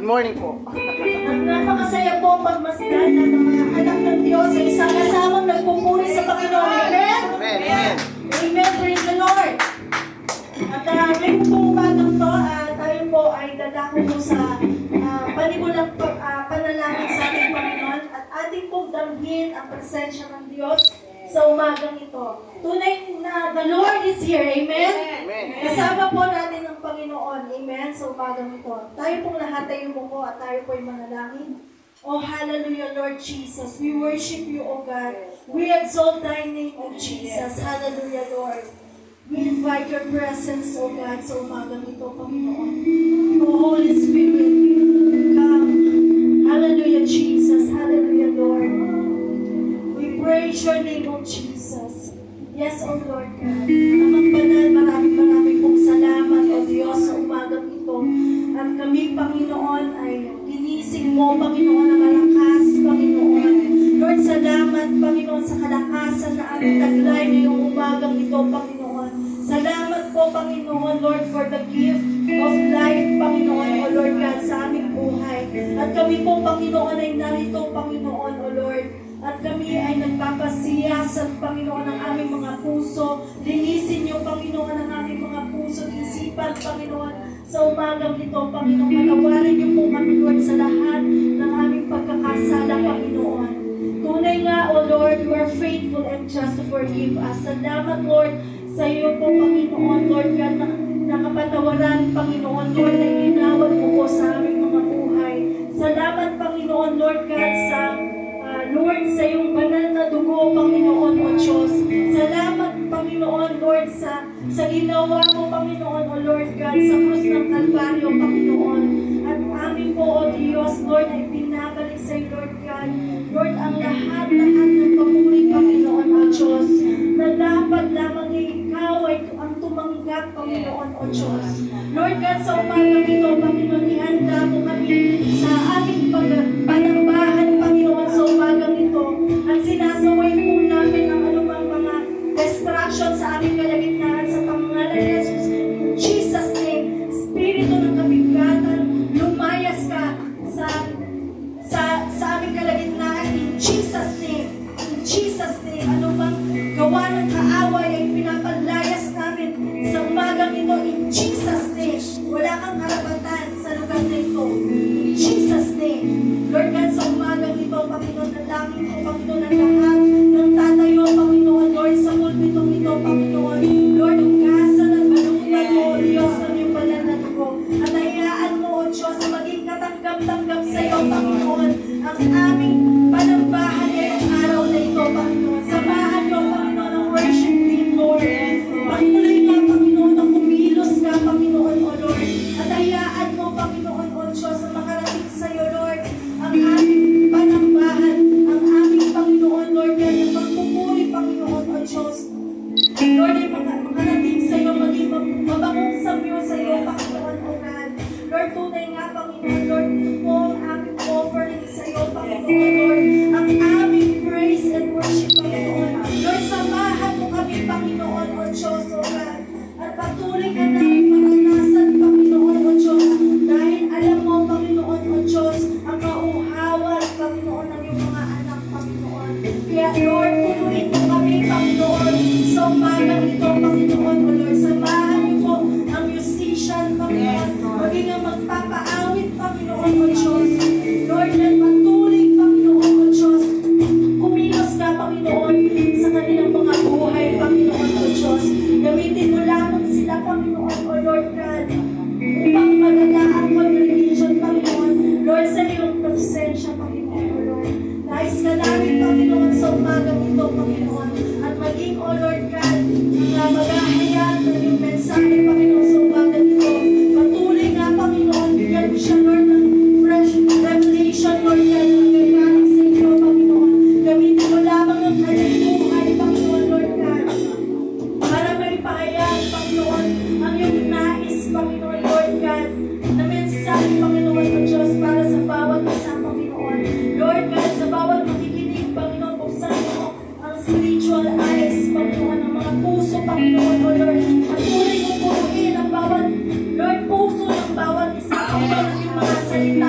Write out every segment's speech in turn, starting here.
Good morning po. At napakasaya po pagmasdan ng mga anak ng Diyos sa isang kasamang nagpupuri sa Panginoon. Amen? Amen. Amen. Amen. Praise the Lord. At ngayon po umagang to, tayo po ay dadako po sa panigulang panalangin sa ating Panginoon at ating pong damhin ang presensya ng Diyos sa umagang ito. Tunay na the Lord is here. Amen? Amen. Kasama po natin ang Panginoon. Amen? Sa umagang ito. Tayo pong lahat ay umuko at tayo po ay manalangin. Oh, hallelujah, Lord Jesus. We worship you, O God. We exalt thy name, O Jesus. Hallelujah, Lord. We invite your presence, O God, sa umagang ito, Panginoon. O Holy Spirit, come. Hallelujah, Jesus. Hallelujah, Lord. We praise your name, O Jesus. Yes, O Lord God. Amang banal, maraming pong salamat, O Diyos, sa umagang ito. At kami, Panginoon, ay ginising mo, Panginoon, ang malakas, Panginoon. Lord, salamat, Panginoon, sa kalakasan na aming taglay ngayong umagang ito, Panginoon. Salamat po, Panginoon, Lord, for the gift of life, Panginoon, O Lord God, sa aming buhay. At kami po, Panginoon, ay narito, Panginoon, O Lord. At kami ay nagpapasiyasat, Panginoon, ng aming mga puso. Linisin niyo, Panginoon, ang aming mga puso, isipan, Panginoon, sa umagang ito, Panginoon. Patawarin niyo po kami, Lord, sa lahat ng aming pagkakasala, Panginoon. Tunay nga, O Lord, you are faithful and just to forgive us. Salamat, Lord, sa iyo po, Panginoon, Lord God, na nakapatawaran, Panginoon, Lord, na ginawad mo po sa aming mga buhay. Salamat, Panginoon, Lord God, sa Lord, sa iyong banal na dugo, Panginoon, O Diyos. Salamat, Panginoon, Lord, sa ginawa mo, Panginoon, O Lord God, sa krus ng Kalbaryo, Panginoon. At amin po, O Diyos, Lord, ay pinabalik sa iyo, Lord God. Lord, ang lahat ng papuri, Panginoon, O Diyos, na dapat lamang ikaw ay ang tumanggap, Panginoon, O Diyos. Lord God, sa umagang ito, Panginoon, ihanda mo kami sa aming panambahan, Panginoon, sa umagang ito. At sinasaway po namin ang anumang mga distraction sa aming kalagitnaan sa pangalan ni Jesus. In Jesus' name, Espiritu ng kabigatan, lumayas ka sa aming kalagitnaan. In Jesus' name, in Jesus' name, anumang gawa ng kaaway ay pinapalayas namin sa umagang ito. In Jesus' name, wala kang karapatan sa lugar na ito. In Jesus' name, Lord God, sa umagang ito, Panginoon, nalangin ko, Panginoon, ang lahat ng tatayo, Panginoon, Lord, sa pulpitong ito, Panginoon, Lord, ugasan at balutan mo, O Diyos, ng iyong banal na dugo. At hayaan mo, O Diyos, maging katanggap-tanggap sa iyo, Panginoon, ang aming panambahan ngayong araw na ito, Panginoon. Samahan niyo, Panginoon, ang worship team, Lord. Patuloy nga, Panginoon, na kumilos ka, Panginoon, O Lord. At hayaan mo, Panginoon, O Diyos, na makarating sa iyo, Lord, ang aming panambahan, ang aming Panginoon, Lord, na magpupuri, Panginoon, O Diyos. Lord, ay makarating sa iyo, maging mabangong samyo sa iyo, Panginoon, O God. Lord, tunay nga, Panginoon, Lord, ito po ang aming offering sa iyo, Panginoon, Lord, ang aming praise and worship, Panginoon. Lord, samahan mo kami, Panginoon, O Diyos, O God. At patuloy ka namin maranasan, Panginoon, O Diyos, dahil alam mo, Panginoon, O Diyos, ang kauhawan, Panginoon, ng iyong mga anak, Panginoon. Kaya, Lord, punuin mo kami, Panginoon, sa umagang ito, Panginoon, O Lord. Samahan niyo po ang musician, Panginoon, maging ang magpapaawit, Panginoon, O Diyos. Lord, at patuloy, Panginoon, O Diyos, kumilos ka, Panginoon, sa kanilang mga buhay, Panginoon, O Diyos. Gamitin mo lamang sila, Panginoon, O Lord God, upang maganda ang congregation, Panginoon. Lord, sa iyong presensya, Panginoon, O Lord. Nais ka namin, Panginoon, sa umagang ito, Panginoon. At maging, O Lord God, na maghahayag ng iyong mensahe, Panginoon, sa umagang ito. Patuloy nga, Panginoon, bigyan mo siya, Lord, ng fresh revelation, Lord God, na gagaling sa iyo, Panginoon. Gamitin mo lamang ang kanyang buhay, Panginoon, Lord God, para may pahayag, Panginoon, ang iyong nais, Panginoon, Lord God, na mensahe, Panginoon, O Diyos, para sa bawat isa, Panginoon. Lord God, sa bawat makikinig, Panginoon, buksan mo ang spiritual eyes, Panginoon, ang mga puso, Panginoon, O Lord. Patuloy mo puruin ang bawat, Lord, puso ng bawat isa, Panginoon, ang iyong mga salita,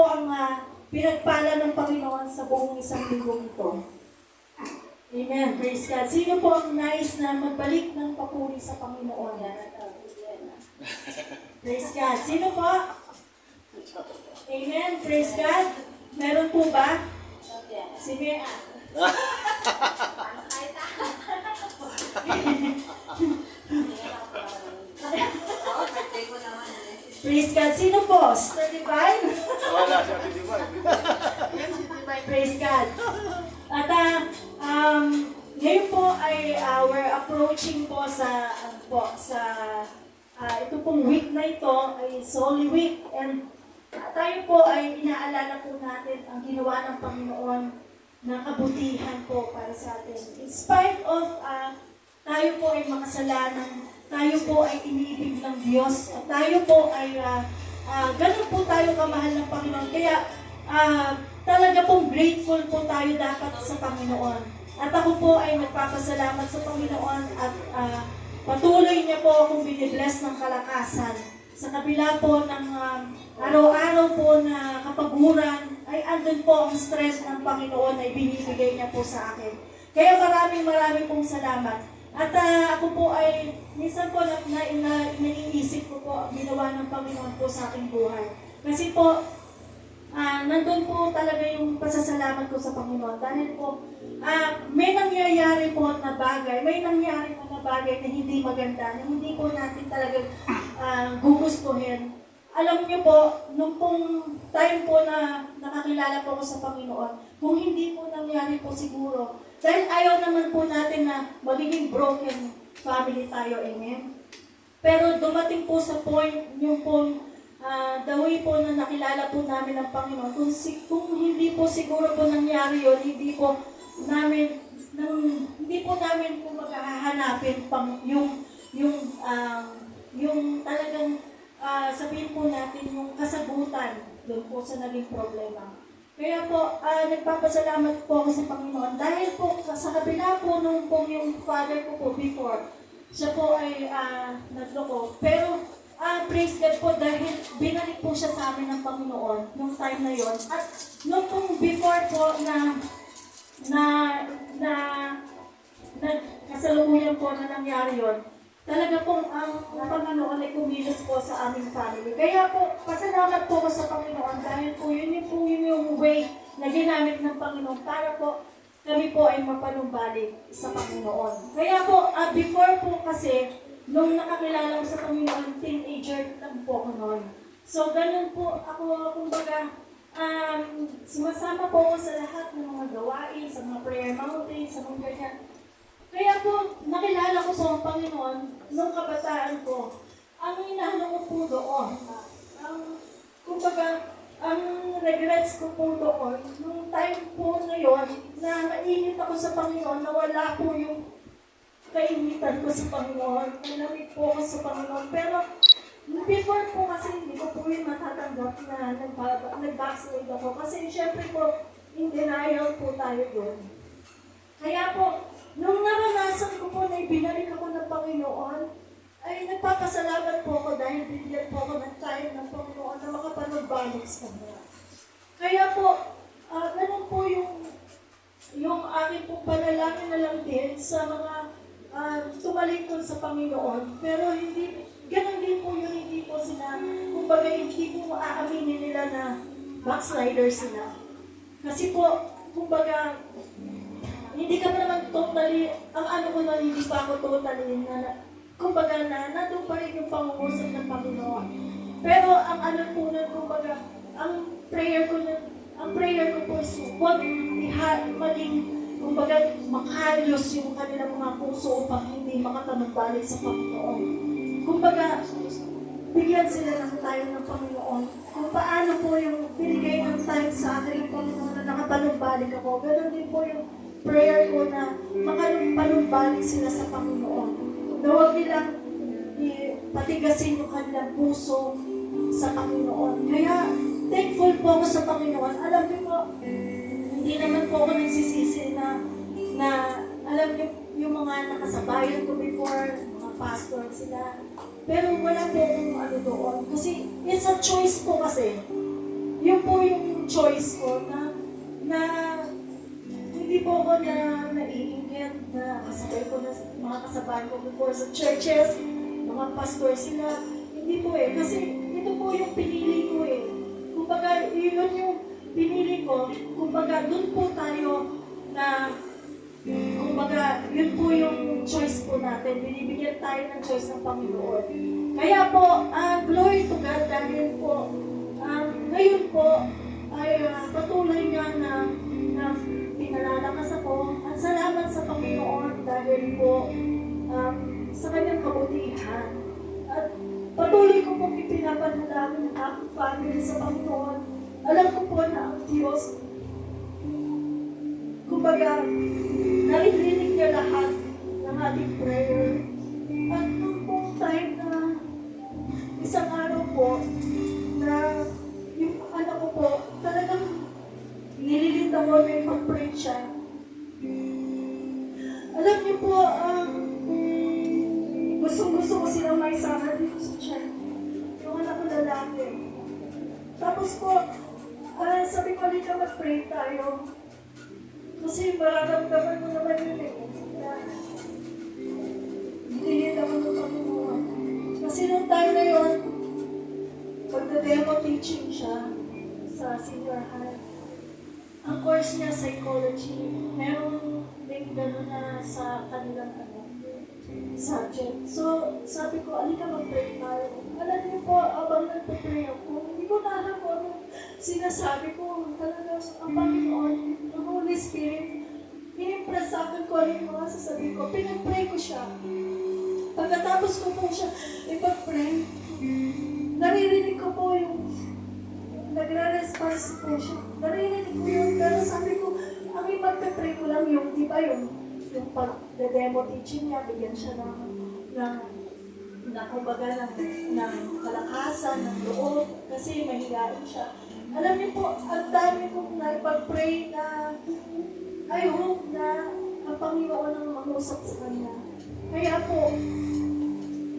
po ang pinagpala ng Panginoon sa buong isang linggong ito? Amen. Praise God. Sino po ang nais na magbalik ng papuri sa Panginoon? Praise God. Sino po? Amen. Praise God. Meron po ba? Sige. Praise God. Sino po? Sister Divine? Wala siya si Divine. Praise God. At ngayon po ay we're approaching po sa ito pong week na ito ay Holy Week, and tayo po ay inaalala po natin ang ginawa ng Panginoon na kabutihan po para sa atin. In spite of tayo po ay makasalanan, tayo po ay iniibig ng Diyos, at tayo po ay ganun po tayo kamahal ng Panginoon. Kaya talaga pong grateful po tayo dapat sa Panginoon. At ako po ay nagpapasalamat sa Panginoon at patuloy niya po akong binibless ng kalakasan. Sa kabila po ng araw-araw po na kapaguran, ay andun po ang stress ng Panginoon na ibinibigay niya po sa akin. Kaya maraming pong salamat. At ako po ay, minsan po naiisip ko po ang ginawa ng Panginoon po sa aking buhay. Kasi po, nandun po talaga yung pasasalamat ko sa Panginoon. Dahil po, may nangyayari po na bagay, na hindi maganda, na hindi po natin talaga gugustuhin. Alam niyo po, nung pong time po na nakakilala po ako sa Panginoon, kung hindi po nangyari po siguro, dahil ayaw naman po natin na magiging broken family tayo, amen? Pero dumating po sa point, yung pong the way po na nakilala po namin ang Panginoon, kung hindi po siguro po nangyari yun, hindi po namin kung maghahanapin pang yung talagang sabihin po natin yung kasagutan doon po sa naging problema. Kaya po, nagpapasalamat po ako sa Panginoon dahil po sa kabila po nung po yung father ko po before, siya po ay nagloko. Pero praise God po dahil binalik po siya sa amin ng Panginoon nung time na yon. At nung pong before po na kasalukuyan po na nangyari yon, talaga pong ang Panginoon ay kumilos po sa aming family. Kaya po, pasalamat po ko sa Panginoon dahil po yun yung way na ginamit ng Panginoon para po kami po ay mapanumbalik sa Panginoon. Kaya po, before po kasi, nung nakakilala ko sa Panginoon, teenager lang po ako noon. So, ganun po ako, kumbaga, sumasama po ako sa lahat ng mga gawain, sa mga prayer mountain, sa mga ganyan. Kaya po, nakilala ko po ang Panginoon nung kabataan ko. Ang inaano ko po doon, kumbaga, ang regrets ko po doon, nung time po na yon, na nainit ako sa Panginoon, na wala po yung kainitan ko sa Panginoon, nalamig po ako sa Panginoon. Pero, before po kasi hindi ko po yung matatanggap na nag-backslide ako. Kasi syempre po, in denial po tayo doon. Kaya po, nung naranasan ko po na ibinalik ako ng Panginoon, ay nagpapasalamat po ako dahil binigyan po ako ng time ng Panginoon na makapanugbalik sa Kanya. Kaya po, ganun po yung aking pong panalangin na lang din sa mga tumalikod sa Panginoon. Pero ganun din po yun, hindi po sila, kumbaga hindi po aaminin nila na backslider sila. Kasi po, kumbaga, hindi ka naman totally, ang ano ko na hindi pa ako totally kumbaga nandun pa rin yung pangungusap ng Panginoon. Pero ang ano po na, kumbaga, ang prayer ko po is huwag maging, kumbaga, makahalos yung kanilang mga puso upang hindi makatanumbalik sa Panginoon. Kumbaga, bigyan sila ng time ng Panginoon. Kung paano po yung binigay ng time sa akin ng Panginoon na nakatanumbalik ako, ganoon din po yung prayer ko na makapanumbalik sila sa Panginoon. Na huwag nilang patigasin yung kanilang puso sa Panginoon. Kaya, thankful po ako sa Panginoon. Alam niyo po, hindi naman po ako nagsisisi na alam niyo, yung mga nakasabayan ko before, mga pastor sila. Pero wala po akong ano doon. Kasi, it's a choice po kasi. yun po yung choice ko na hindi po ako naiinggit na kasabay ko na mga kasabayan ko before sa churches, mga pastor sila. Hindi po eh, kasi ito po yung pinili ko eh. Kumbaga, yun yung pinili ko. Kumbaga, dun po tayo na, kumbaga, yun po yung choice po natin. Binibigyan tayo ng choice ng Panginoon. Kaya po, glory to God dahil po, ngayon po, ay patuloy niya na pinalalakas ako. At salamat sa Panginoon dahil po sa kanyang kabutihan. At patuloy ko pong ipinapanalangin ang aking family sa Panginoon. Alam ko po na ang Diyos, kumbaga, naririnig niya lahat ng ating prayer. At nung pong time na isang araw po, na yung anak ko po, talagang nililit ako na mag-pray siya. Alam niyo po, gusto ko silang may sama dito sa church. Yung anak ko lalaki. Tapos po, sabi ko, halika mag-pray tayo. Kasi mararamdaman mo naman yun eh. Nililit ako ng Panginoon. Kasi nung time na yun, pagda-demo teaching siya sa senior high. Ang course niya, psychology. Meron din gano'n na sa kanilang subject. So, sabi ko, alika mag-pray tayo. Alam niyo po, abang nagpa-pray ako, hindi ko na alam kung ano sinasabi ko. Talagang ang Panginoon, ang Holy Spirit, in-impress sa akin ko ano yung mga sasabihin ko. Pinag-pray ko siya. Pagkatapos ko po siya ipag-pray, naririnig ko po yung nagre-response po siya. Naririnig ko yun, pero sabi ko, ang ipag-pray ko lang yung, di ba yung pag-demo teaching niya, bigyan siya kumbaga ng kalakasan, ng loob, kasi mahihain siya. Alam niyo po, ang dami kong naipag-pray na I hope na ang Panginoon ang mag-usap sa kanya. Kaya po,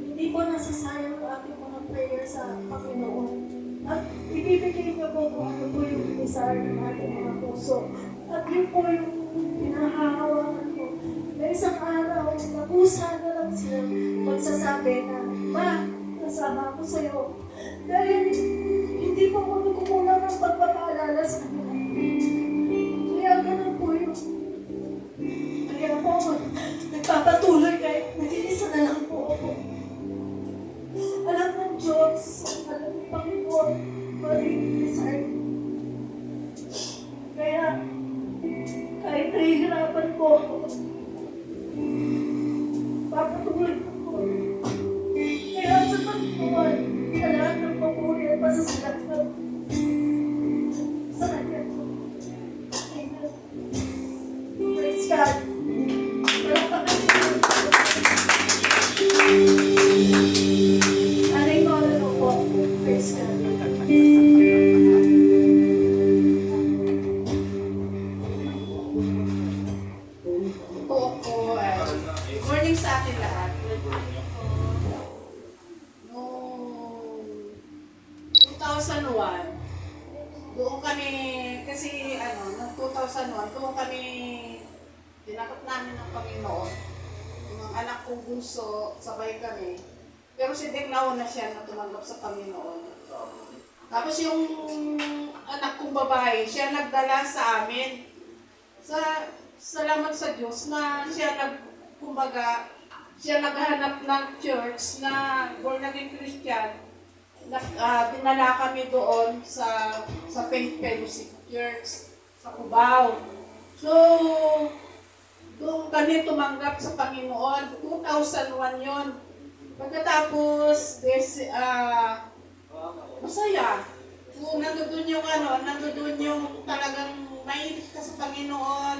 hindi po nasasayang ang ating mga prayer sa Panginoon. At ibibigay niyo po kung ano po yung desire ng ating mga puso. At yun po yung pinahahawakan ko. Na isang araw, napusa na lang sila magsasabi na, Ma, kasama ako sa'yo. Dahil hindi po ako nagkukulang ng pagpapaalala sa kanila. Kaya ganun po yun. Kaya po, nagpapatuloy kahit nag-iisa na lang po ako. Alam ng Diyos, alam ng Panginoon, maraming desire. Kaya, kahit nahihirapan po ako, papatuloy ko po. Kaya sa Panginoon, sa lahat ng papuri at pasasalamat sa Kanya po. Amen. Praise God. Palakpakan niyo. Anay ko ano po. Praise God. Good morning sa atin lahat. Noong 2001, doon kami, kasi noong 2001, doon kami, dinakot namin ng Panginoon. Yung anak kong bunso, sabay kami. Pero si Dek nauna siya na tumanggap sa Panginoon. Tapos yung anak kong babae, siya nagdala sa amin. Salamat sa Diyos na siya siya naghanap ng church na born again Christian. Dinala kami doon sa Faith Fellowship Church sa Cubao. So, doon kami tumanggap sa Panginoon. 2001 yon. Pagkatapos, masaya. So, nandoon yung talagang mahilig ka sa Panginoon.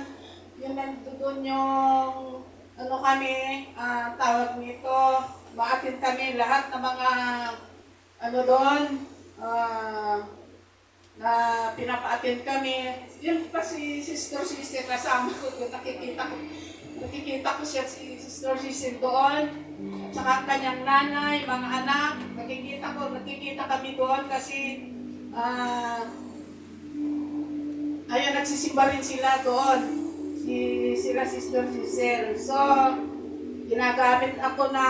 Yung nandoon yung kami, tawag nito, maatin kami lahat ng mga doon, na pinapa-attend kami. Yun pa si Sister kasama ko, nakikita ko siya si Sister Sister doon, at saka kanyang nanay, mga anak, nakikita kami doon kasi nagsisimba rin sila doon. Sila Sister Giselle. So, ginagamit ako na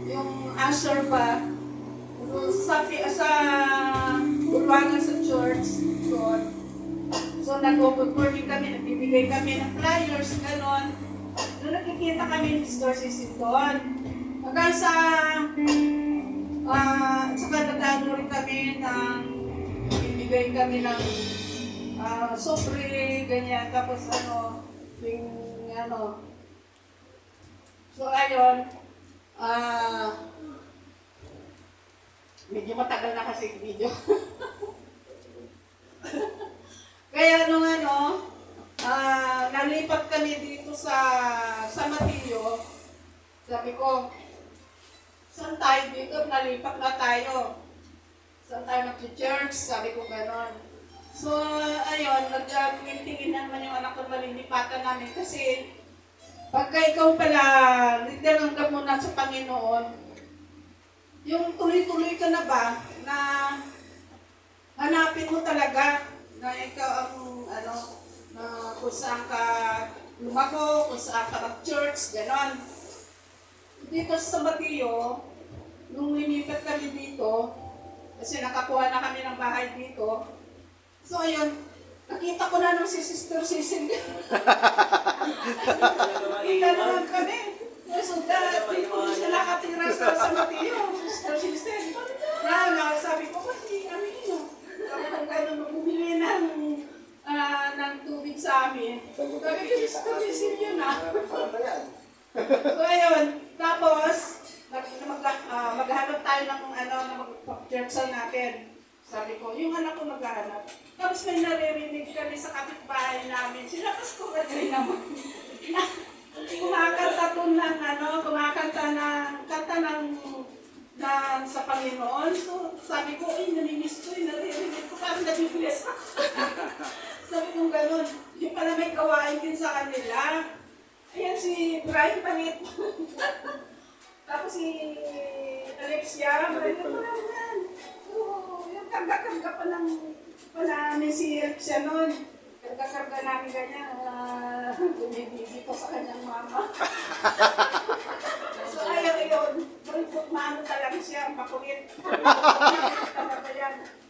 yung usher ba sa bulwangan sa church doon. So, nag-good morning kami, nagbibigay kami ng flyers, gano'n. Doon nakikita kami ni Sister Giselle doon. Hanggang sa saka nagano rin kami ng bibigay kami ng sobre, ganyan, tapos yung so ayun, medyo matagal na kasi yung video. Kaya nung nalipat kami dito sa Mateo, sabi ko, saan tayo dito? Nalipat na tayo. Saan tayo mag-church? Sabi ko gano'n. So, ayun, nag-tingin naman yung anak ko malilipatan namin kasi pagka ikaw pala, nagdalanggap mo na sa Panginoon, yung tuloy-tuloy ka na ba na hanapin mo talaga na ikaw ang na kung saan ka lumako, kung saan ka mag-church, gano'n. Dito sa Mateo, nung limipat kami dito, kasi nakakuha na kami ng bahay dito, so ayun, nakita ko na nung si Sister Cecil. Nakita naman kami. So dito ko siya nakatira sa Mateo, Sister Cecil. Sabi ko, kasi sabi ko gano'n, bumili ng tubig sa amin. Sabi ko, Sister Cecil yun So ayun, tapos, maghanap tayo ng mag-church natin. Sabi ko, yung anak ko maghanap. Tapos may naririnig kami sa kapitbahay namin. Sila Pastor Adri naman. Kumakanta doon ng kanta ng sa Panginoon. So sabi ko, namimiss ko, naririnig ko, parang nabibless ako. Sabi ko gano'n, yung pala may gawain din sa kanila. Ayan si Brian Panit. Tapos si Alexia, Brian yan. So, yung karga-karga pa namin si Alexia noon. Karga-karga namin ganyan. Bumibigi ko sa kanyang mama. So, ayun. Maano talaga siya, makulit.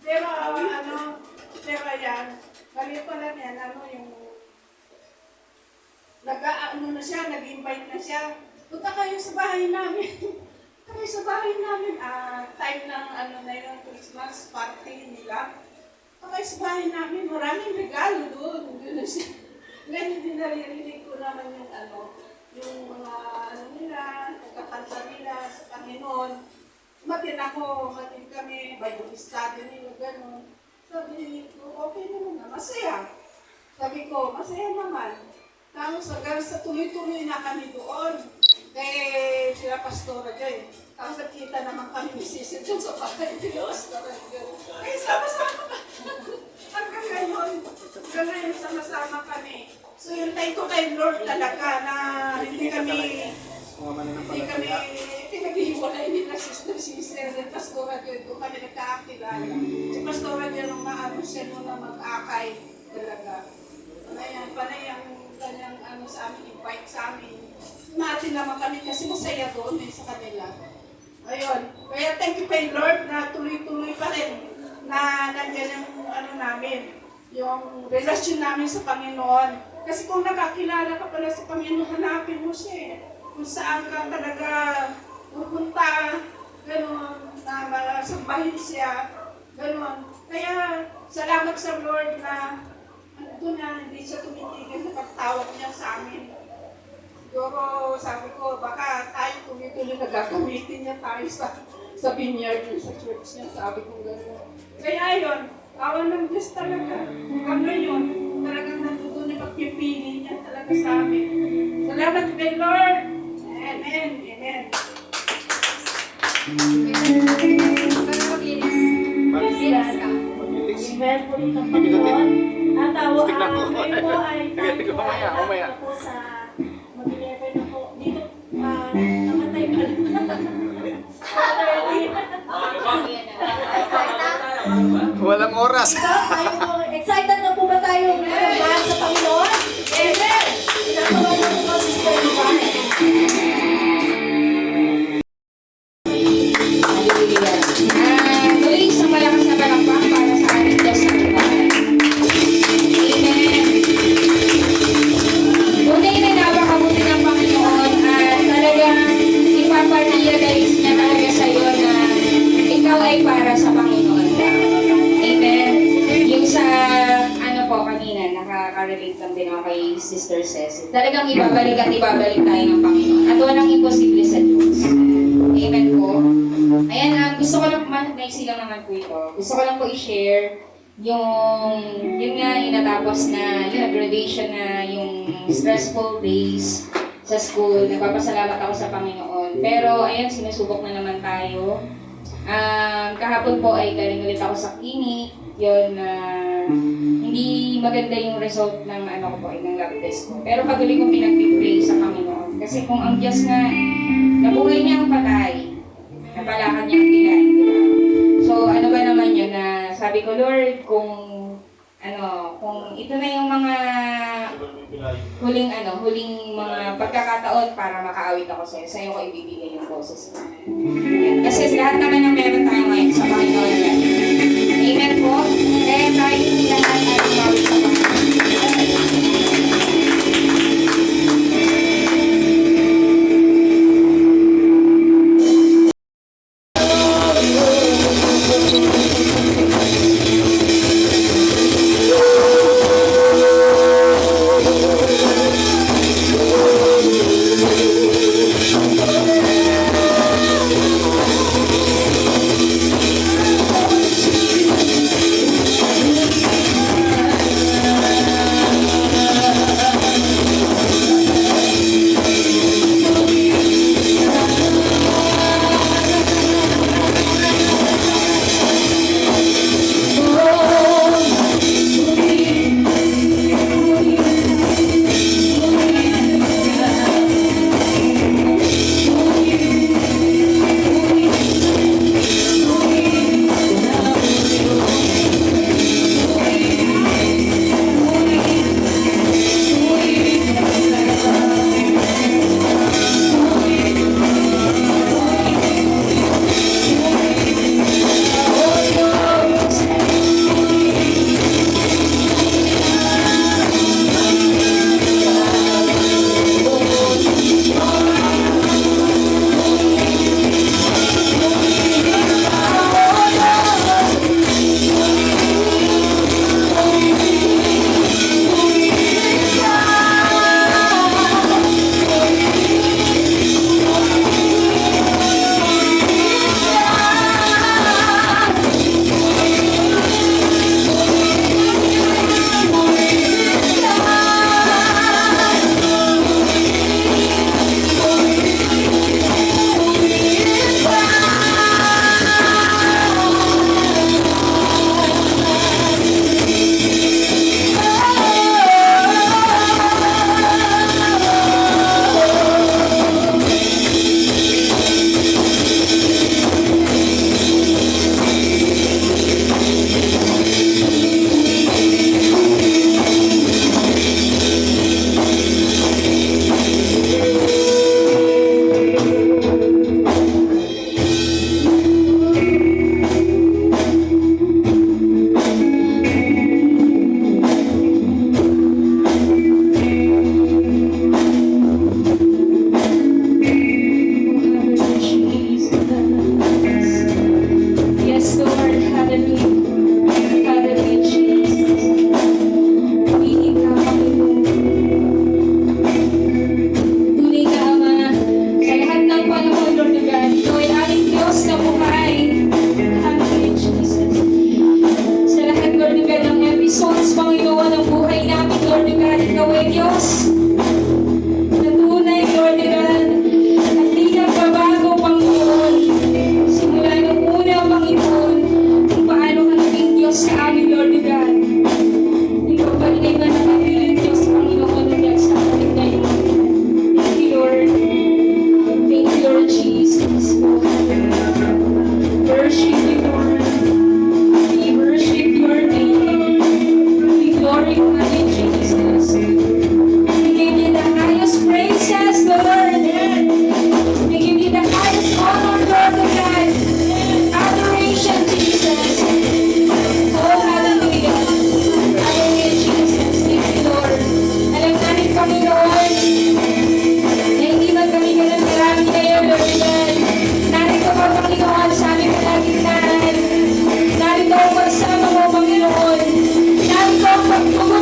Pero, ayan. Galit pa lang yan, yung nag-invite na siya. Punta kayo sa bahay namin. Time ng Christmas party nila. Punta kayo sa bahay namin. Maraming regalo doon. Ganyan din naririnig ko naman yung mga nila, nagkakanta nila sa Panginoon. Matin kami, Bible study nila, gano'n. Sabi ko, okay naman na, masaya. Sabi ko, masaya naman. Tapos hanggang sa tuloy-tuloy na kami doon. Kaya sila Pastora dyan. Tapos nakita naman kami ni Cecil dyan sa bahay. Kaya sama-sama ka. Hanggang ngayon sama-sama kami. So yung time ko kay Lord talaga na hindi kami pinag-iwalay nila Sister Cecil at Pastora dyan. Doon kami nagkakakilala. Si Pastora dyan nung maano siya nung na mag-akay talaga. Panay ang kanyang sa amin, invite sa amin. Natin naman kami kasi masaya doon sa kanila. Ayun. Kaya thank you kay Lord na tuloy-tuloy pa rin na nandiyan yung namin, yung relasyon namin sa Panginoon. Kasi kung nakakilala ka pala sa Panginoon, hanapin mo siya. Kung saan ka talaga pupunta, gano'n, na sambahin siya, gano'n. Kaya salamat sa Lord na doon na hindi siya tumitigil sa pagtawag niya sa amin. Siguro sabi ko, baka tayo tuloy-tuloy na gagamitin niya tayo sa vineyard sa church niya. Sabi ko gano'n. Kaya yun, awan ng Diyos talaga. Hanggang ngayon, talagang natutunan na pagpipili niya talaga sa amin. Salamat kay Lord. Amen. Amen. Maglinis ka. Amen po rin ng Panginoon. At ngayon po ay tayo po ay Umaya. po sa mag-11 na po. Dito, nakatay pa rin. Walang oras. Excited na po ba tayo po kanina, nakaka-relate lang din ako kay Sister Ceci. Talagang ibabalik at ibabalik tayo ng Panginoon. At walang imposible sa Diyos. Amen po. Ayan, gusto ko lang, naiksi lang naman po ito. Gusto ko lang po i-share yun nga, yung natapos na, yung graduation na, yung stressful days sa school. Nagpapasalamat ako sa Panginoon. Pero, ayan, sinusubok na naman tayo. Kahapon po ay galing ulit ako sa clinic. Yun, hindi maganda yung result ng ano ko po, ng lab test ko. Pero patuloy kong pinagpipray sa Panginoon. Kasi kung ang Diyos nga, nabuhay niya ang patay, napalakan niya ang pilay, di ba? So, ano ba naman yun na sabi ko, Lord, kung ito na yung mga huling mga pagkakataon para makaawit ako sa'yo ko ibibigay yung boses mo. Kasi lahat naman ng meron tayo ngayon sa Panginoon. Amen po. Kaya tayo lahat ay umawit sa Panginoon. Narito ang pagsama mo, Panginoon. Narito ang pagtulong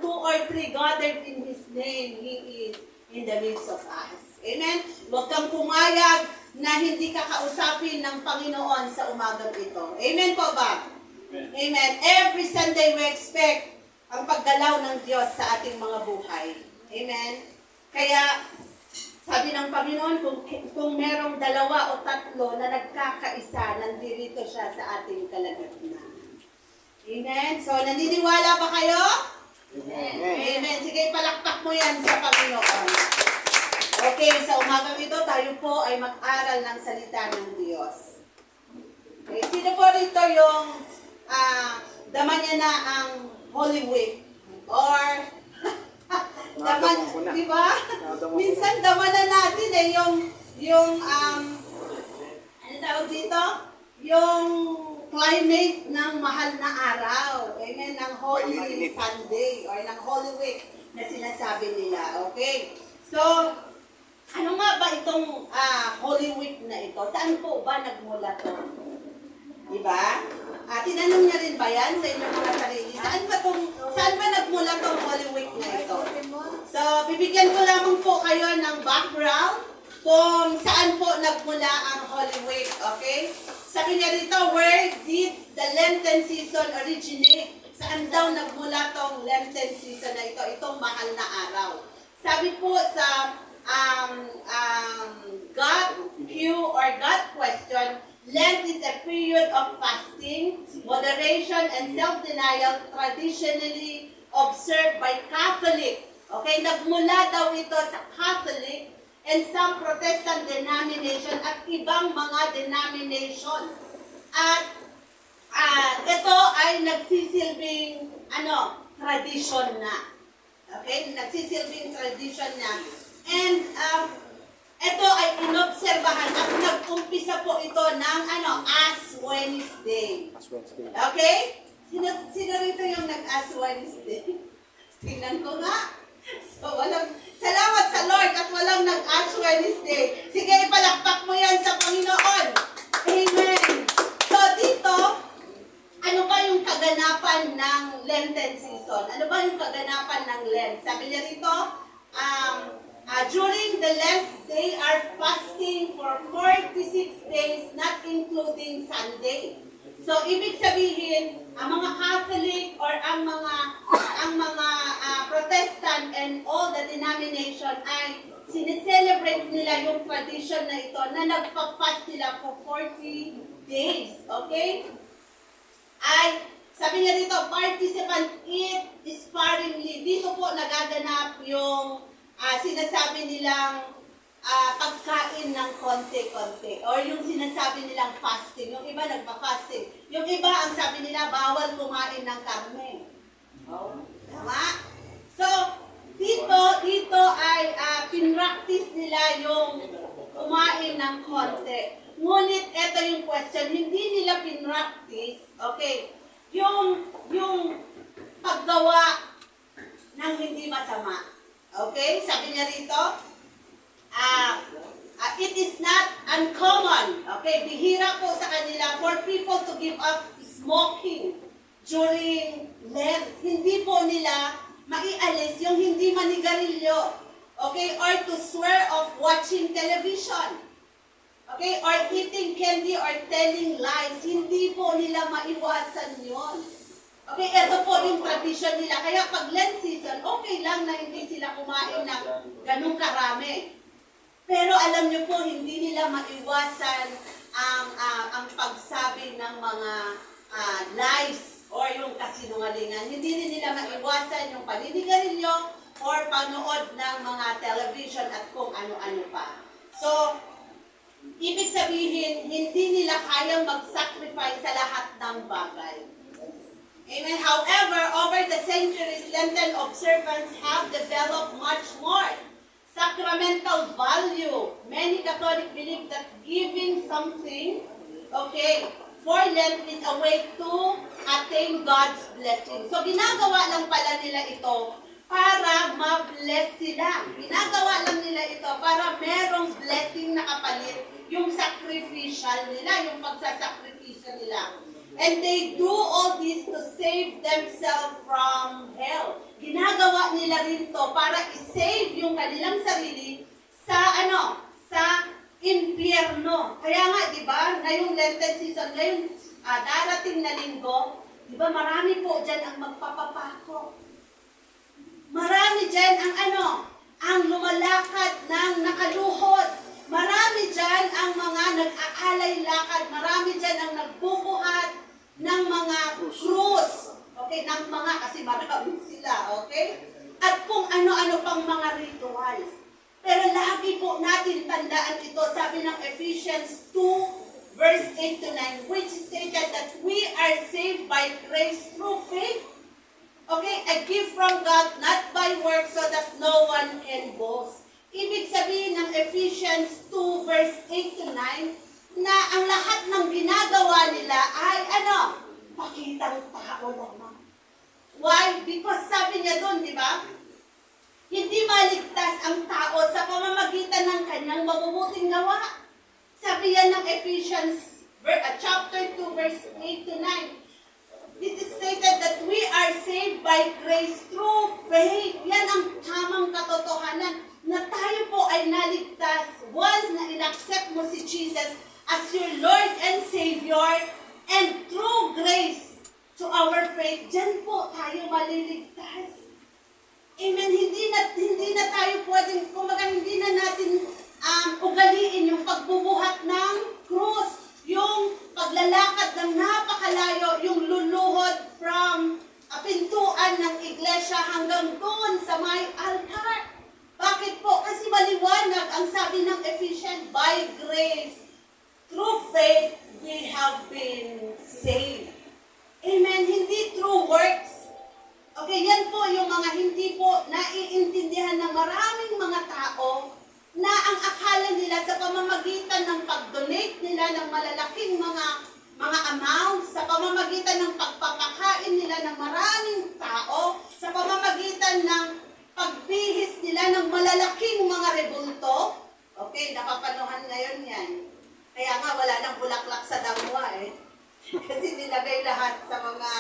two or three gathered in His name, He is in the midst of us. Amen? Huwag kang pumayag na hindi ka kausapin ng Panginoon sa umagang ito. Amen po ba? Amen. Every Sunday we expect ang paggalaw ng Diyos sa ating mga buhay. Amen? Kaya, sabi ng Panginoon, kung merong 2 o 3 na nagkakaisa, nandito siya sa ating kalagitnaan. Amen? So, naniniwala ba kayo? Amen. Amen. Sige, palakpak mo yan sa Panginoon. Okay, sa umagang ito, tayo po ay mag-aral ng salita ng Diyos. Okay, sino po rito yung dama niya na ang Holy Week? Or, di ba? Minsan dama na natin eh, ano tawag dito? Yung climate ng mahal na araw. Amen? Ng Holy Sunday or ng Holy Week na sinasabi nila. Okay? So, ano nga ba itong Holy Week na ito? Saan po ba nagmula to? Diba? Tinanong niya rin ba yan sa inyong mga sarili? Saan ba nagmula tong Holy Week na ito? So, bibigyan ko lamang po kayo ng background kung saan po nagmula ang Holy Week. Okay? Sabi niya dito, where did the Lenten season originate? Saan daw nagmula tong Lenten season na ito? Itong mahal na araw. Sabi po sa God Q or God question, Lent is a period of fasting, moderation, and self-denial traditionally observed by Catholic. Okay, nagmula daw ito sa Catholic and some Protestant denomination at ibang mga denomination. At ito ay nagsisilbing tradition na. Okay, nagsisilbing tradition na. And ito ay inobserbahan at nag-umpisa po ito ng Ash Wednesday. Okay? Sino rito yung nag-Ash Wednesday? Tingnan ko nga. So, salamat sa Lord at walang nag-Ash Wednesday. Sige, ipalakpak mo yan sa Panginoon. Amen. So, dito, ano ba yung kaganapan ng Lenten season? Ano ba yung kaganapan ng Lent? Sabi niya rito, during the Lent, they are fasting for 46 days, not including Sunday. So, ibig sabihin, ang mga Catholic or ang mga Protestant and all the denomination ay sineselebrate nila yung tradition na ito na nagpa-fast sila for 40 days. Okay? Ay, sabi niya dito, participant eat sparingly. Dito po nagaganap yung sinasabi nilang pagkain ng konti-konti or yung sinasabi nilang fasting. Yung iba nagpa-fasting. Yung iba, ang sabi nila, bawal kumain ng karne. Tama? So, dito ay pinractice nila yung kumain ng konti. Ngunit, ito yung question, hindi nila pinractice, okay, yung paggawa ng hindi masama. Okay? Sabi niya rito, it is not uncommon, okay, bihira po sa kanila for people to give up smoking during Lent. Hindi po nila maialis yung hindi manigarilyo, okay, or to swear of watching television, okay, or eating candy or telling lies. Hindi po nila maiwasan yon. Okay, ito po yung tradition nila. Kaya pag Lent season, okay lang na hindi sila kumain ng ganung karami. Pero alam niyo po, hindi nila maiwasan ang pagsabi ng mga lies or yung kasinungalingan. Hindi rin nila maiwasan yung paninigarilyo or panood ng mga television at kung ano-ano pa. So, ibig sabihin, hindi nila kayang mag-sacrifice sa lahat ng bagay. Amen. However, over the centuries, Lenten observance have developed much more sacramental value. Many Catholics believe that giving something, okay, for Lent is a way to attain God's blessing. So, ginagawa lang pala nila ito para ma-bless sila. Ginagawa lang nila ito para merong blessing na kapalit yung sacrificial nila, yung pagsasakripisyo nila. And they do all this to save themselves from hell. Ginagawa nila rin to para i-save yung kanilang sarili sa sa impyerno. Kaya nga, di ba, ngayong Lenten season, ngayong darating na linggo, di ba, marami po dyan ang magpapapako. Marami dyan ang lumalakad ng nakaluhod. Marami dyan ang mga nag-aalay lakad. Marami dyan ang nagbubuhat ng mga krus. Okay, ng mga, kasi marami sila, okay? At kung ano-ano pang mga rituals. Pero lagi po natin tandaan ito, sabi ng Ephesians 2, verse 8 to 9, which stated that we are saved by grace through faith. Okay, a gift from God, not by works, so that no one can boast. Ibig sabihin ng Ephesians 2, verse 8 to 9, na ang lahat ng ginagawa nila ay pakitang tao lamang. Why? Because sabi niya doon, di ba? Hindi maligtas ang tao sa pamamagitan ng kanyang mabubuting gawa. Sabi yan ng Ephesians chapter 2, verse 8 to 9. It is stated that we are saved by grace through faith. Yan ang tamang katotohanan na tayo po ay naligtas once na in-accept mo si Jesus as your Lord and Savior, and through grace to our faith, dyan po tayo maliligtas. Amen. Hindi na tayo pwedeng, kumbaga hindi na natin ugaliin yung pagbubuhat ng krus, yung paglalakad ng napakalayo, yung luluhod from pintuan ng iglesia hanggang doon sa may altar. Bakit po? Kasi maliwanag ang sabi ng Ephesians, by grace, through faith, we have been saved. Amen. Hindi through works. Okay, yan po yung mga hindi po naiintindihan ng maraming mga tao na ang akala nila sa pamamagitan ng pag-donate nila ng malalaking mga amounts, sa pamamagitan ng pagpapakain nila ng maraming tao, sa pamamagitan ng pagbihis nila ng malalaking mga rebulto. Okay, napapanuhan ngayon yan. Kaya nga wala nang bulaklak sa damwa Kasi nilagay lahat sa mga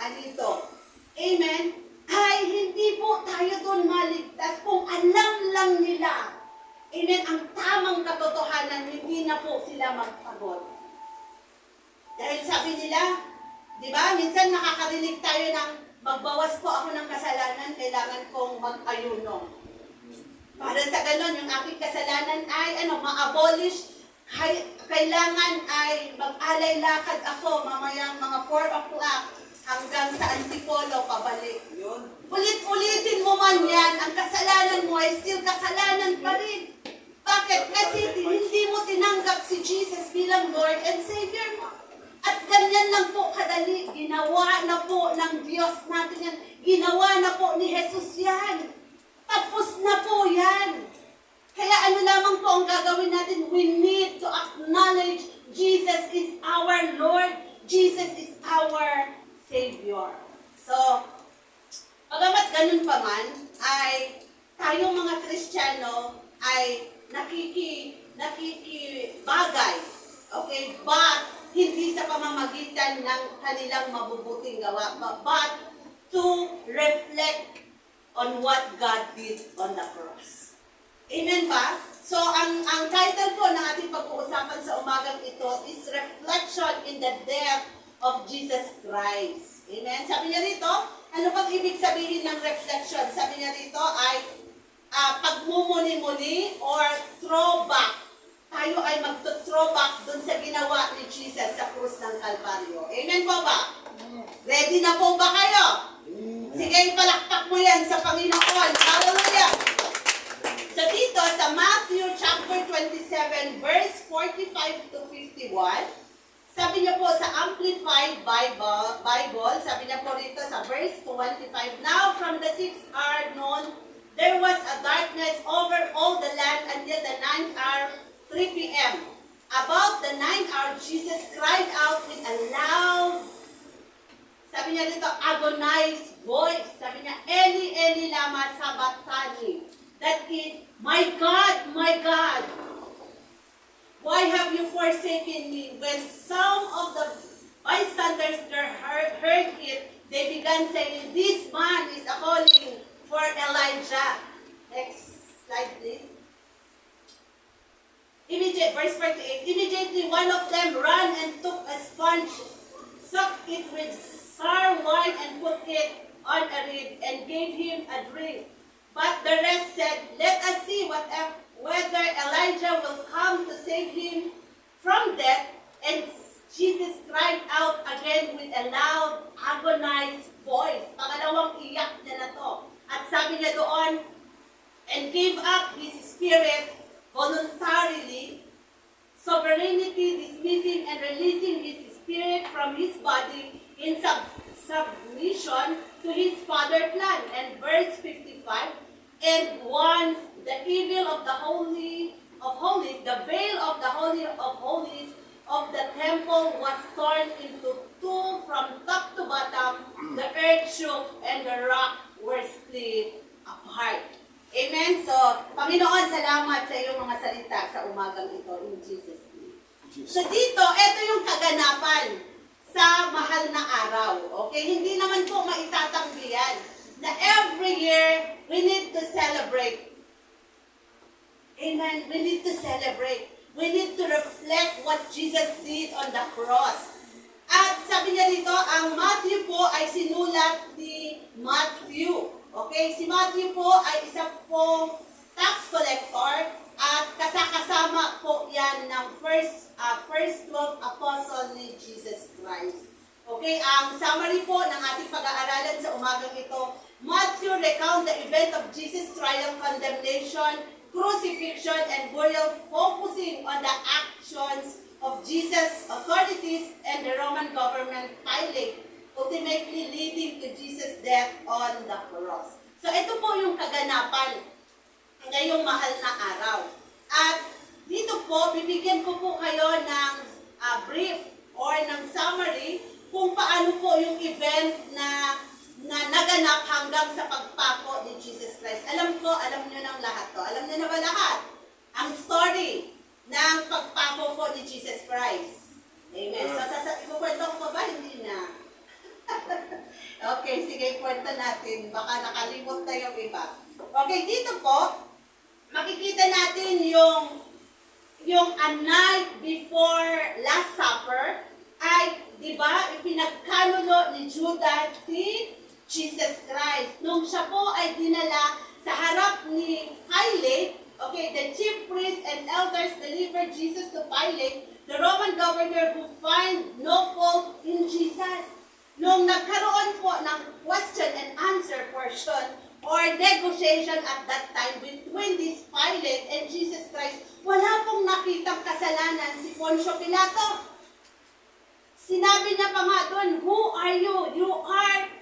anito. Amen? Ay, hindi po tayo doon maligtas kung alam lang nila. Amen? Ang tamang katotohanan, hindi na po sila magpagod. Dahil sabi nila, di ba, minsan nakakarinig tayo ng magbawas po ako ng kasalanan, kailangan kong mag-ayuno. Para sa ganon, yung aking kasalanan ay ma-abolish. Kailangan ay mag-alay lakad ako mamayang mga 4 o'clock hanggang sa Antipolo pabalik. Yun. Ulit-ulitin mo man yan, ang kasalanan mo ay still kasalanan pa rin. Bakit? Kasi hindi mo tinanggap si Jesus bilang Lord and Savior mo. At ganyan lang po kadali, ginawa na po ng Diyos natin yan. Ginawa na po ni Jesus yan. Tapos na po yan. Kaya ano lamang po ang gagawin natin? We need to acknowledge Jesus is our Lord. Jesus is our Savior. So, pagamat ganun pa man, ay tayong mga Kristiyano ay nakikibagay. Okay? But, hindi sa pamamagitan ng kanilang mabubuting gawa, but to reflect on what God did on the cross. Amen ba? So, ang title po ng ating pag-uusapan sa umagang ito is Reflection in the Death of Jesus Christ. Amen? Sabi niya rito, ano pang ibig sabihin ng reflection? Sabi niya rito ay pagmumuni-muni or throwback. Tayo ay mag-throwback dun sa ginawa ni Jesus sa krus ng Kalbaryo. Amen po ba? Ready na po ba kayo? Sige, palakpak mo yan sa Panginoon. Hallelujah! So dito sa Matthew chapter 27 verse 45 to 51, sabi niya po sa Amplified Bible, sabi niya po rito sa verse 25, now from the 6th hour noon, there was a darkness over all the land until the 9th hour, 3 p.m. About the 9th hour, Jesus cried out with a loud, sabi niya dito, agonized voice. Sabi niya, Eli, Eli, lama sabachthani. That is, my God, why have you forsaken me? When some of the bystanders heard it, they began saying, this man is a calling for Elijah. Next slide, please. Verse 48, immediately one of them ran and took a sponge, soaked it with sour wine and put it on a reed and gave him a drink. But the rest said, let us see whether Elijah will come to save him from death. And Jesus cried out again with a loud, agonized voice. Pangalawang iyak niya na to. At sabi niya doon, and gave up his spirit voluntarily, sovereignty dismissing and releasing his spirit from his body in submission to his Father plan. And verse 55, and once the evil of the Holy of Holies, the veil of the Holy of Holies of the temple was torn into two from top to bottom, the earth shook and the rock were split apart. Amen? So, Panginoon, salamat sa iyong mga salita sa umagang ito in Jesus' name. So dito, ito yung kaganapan sa mahal na araw. Okay? Hindi naman po maitatanggihan na every year, we need to celebrate. Amen? We need to celebrate. We need to reflect what Jesus did on the cross. At sabi niya dito, ang Matthew po ay sinulat ni Matthew. Okay? Si Matthew po ay isa pong tax collector at kasama po yan ng first 12 apostle ni Jesus Christ. Okay? Ang summary po ng ating pag-aaralan sa umagang ito, Matthew recount the event of Jesus' trial, condemnation, crucifixion, and burial, focusing on the actions of Jesus' authorities and the Roman government Pilate, ultimately leading to Jesus' death on the cross. So ito po yung kaganapan ngayong mahal na araw. At dito po, bibigyan ko po kayo ng brief or ng summary kung paano po yung event na naganap hanggang sa pagpako ni Jesus Christ. Alam nyo ng lahat to. Alam nyo na ba lahat? Ang story ng pagpako po ni Jesus Christ. Amen. So, ikukwento ko pa ba? Hindi na. Okay, sige, kwento natin. Baka nakalimot na yung iba. Okay, dito po, makikita natin yung a night before Last Supper ay, di ba, ipinagkanulo ni Judas si Jesus Christ. Nung siya po ay dinala sa harap ni Pilate, okay, the chief priests and elders delivered Jesus to Pilate, the Roman governor who find no fault in Jesus. Nung nagkaroon po ng question and answer portion or negotiation at that time between this Pilate and Jesus Christ, wala pong nakitang kasalanan si Poncio Pilato. Sinabi niya pa nga doon, who are you? You are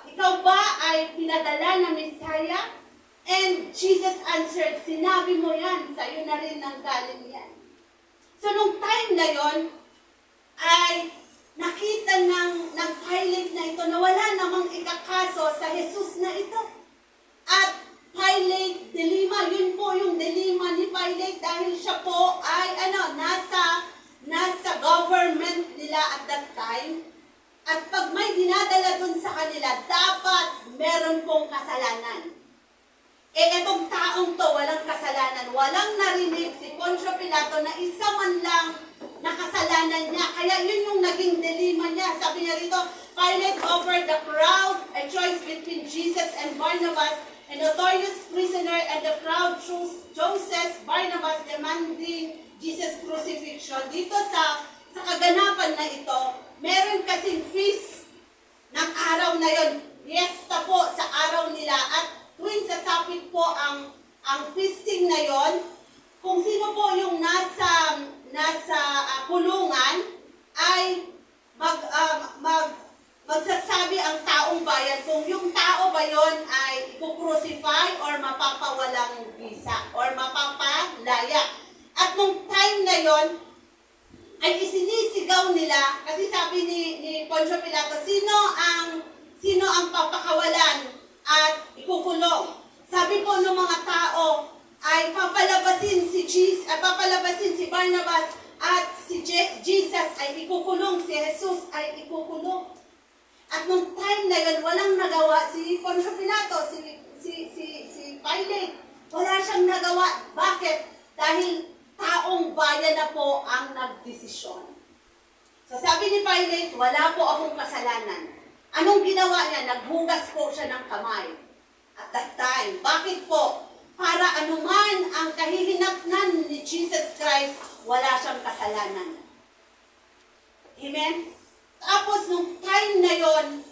ikaw ba ay pinadala na Messiah? And Jesus answered, sinabi mo yan, sa'yo na rin nanggaling yan. So nung time na yon ay nakita ng Pilate na ito na wala namang ikakaso sa Jesus na ito. At Pilate, dilema, yun po yung dilema ni Pilate dahil siya po ay nasa government nila at that time. At pag may dinadala dun sa kanila, dapat meron pong kasalanan. Etong taong to, walang kasalanan. Walang narinig si Poncio Pilato na isa man lang na kasalanan niya. Kaya yun yung naging dilema niya. Sabi niya rito, Pilate offered the crowd a choice between Jesus and Barnabas, a notorious prisoner, and the crowd chose Barnabas, demanding Jesus' crucifixion. Dito sa kaganapan na ito, meron kasing feast ng araw na yon. Fiesta po sa araw nila. At tuwing sasapit po ang feasting na yon, kung sino po yung nasa kulungan, ay magsasabi ang taong bayan kung yung tao ba yon ay ipuprucify or mapapawalang bisa or mapapalaya. At nung time na yon, ay isinisigaw nila, kasi sabi ni Poncio Pilato, sino ang papakawalan at ikukulong. Sabi po ng mga tao, ay papalabasin si Poncio Pilato, si Pilate. Wala siyang nagawa. Bakit? Dahil taong bayan na po ang nagdesisyon. So sabi ni Pilate, wala po akong kasalanan. Anong ginawa niya? Naghugas po siya ng kamay. At that time, bakit po? Para anuman ang kahihinatnan ni Jesus Christ, wala siyang kasalanan. Amen? Tapos, nung time na yon,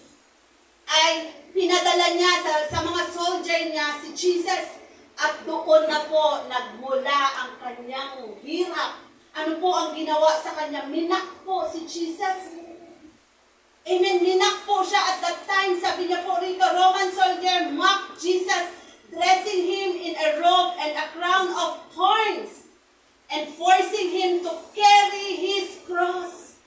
ay pinadala niya sa mga soldier niya si Jesus. At doon na po nagmula ang kanyang hirap. Ano po ang ginawa sa kanya? Minak po si Jesus. Amen. Minak po siya at that time. Sabi niya po rito, Roman soldier mocked Jesus, dressing him in a robe and a crown of thorns and forcing him to carry his cross.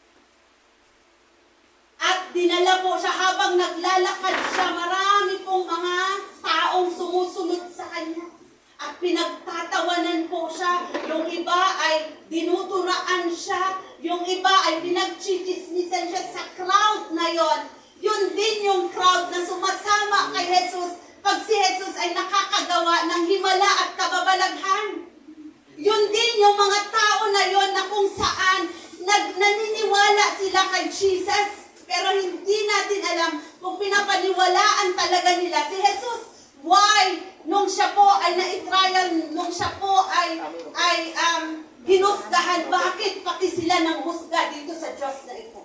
At dinala po siya habang naglalakad siya. Marami pong mga taong sumusunod sa kanya. At pinagtatawanan po siya. Yung iba ay dinuturaan siya. Yung iba ay pinagchichismisan siya sa crowd na yon. Yun din yung crowd na sumasama kay Jesus pag si Jesus ay nakakagawa ng himala at kababalaghan. Yun din yung mga tao na yon na kung saan naniniwala sila kay Jesus. Pero hindi natin alam kung pinapaniwalaan talaga nila si Jesus. Why? Nung siya po ay na-trial, nung siya po ay hinusgahan, bakit pati sila nang husga dito sa Diyos na ito?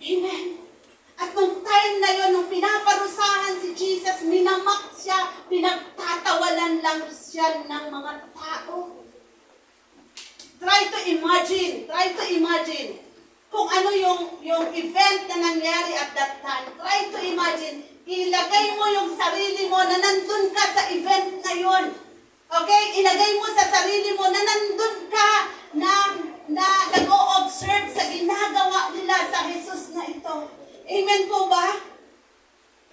Amen. At nung time na yon, nung pinaparusahan si Jesus, minamak siya, pinagtatawalan lang siya ng mga tao. Try to imagine kung ano yung event na nangyari at that time. Try to imagine, ilagay mo yung sarili mo na nandun ka sa event na yon. Okay? Ilagay mo sa sarili mo na nandun ka na nag-o-observe sa ginagawa nila sa Jesus na ito. Amen po ba?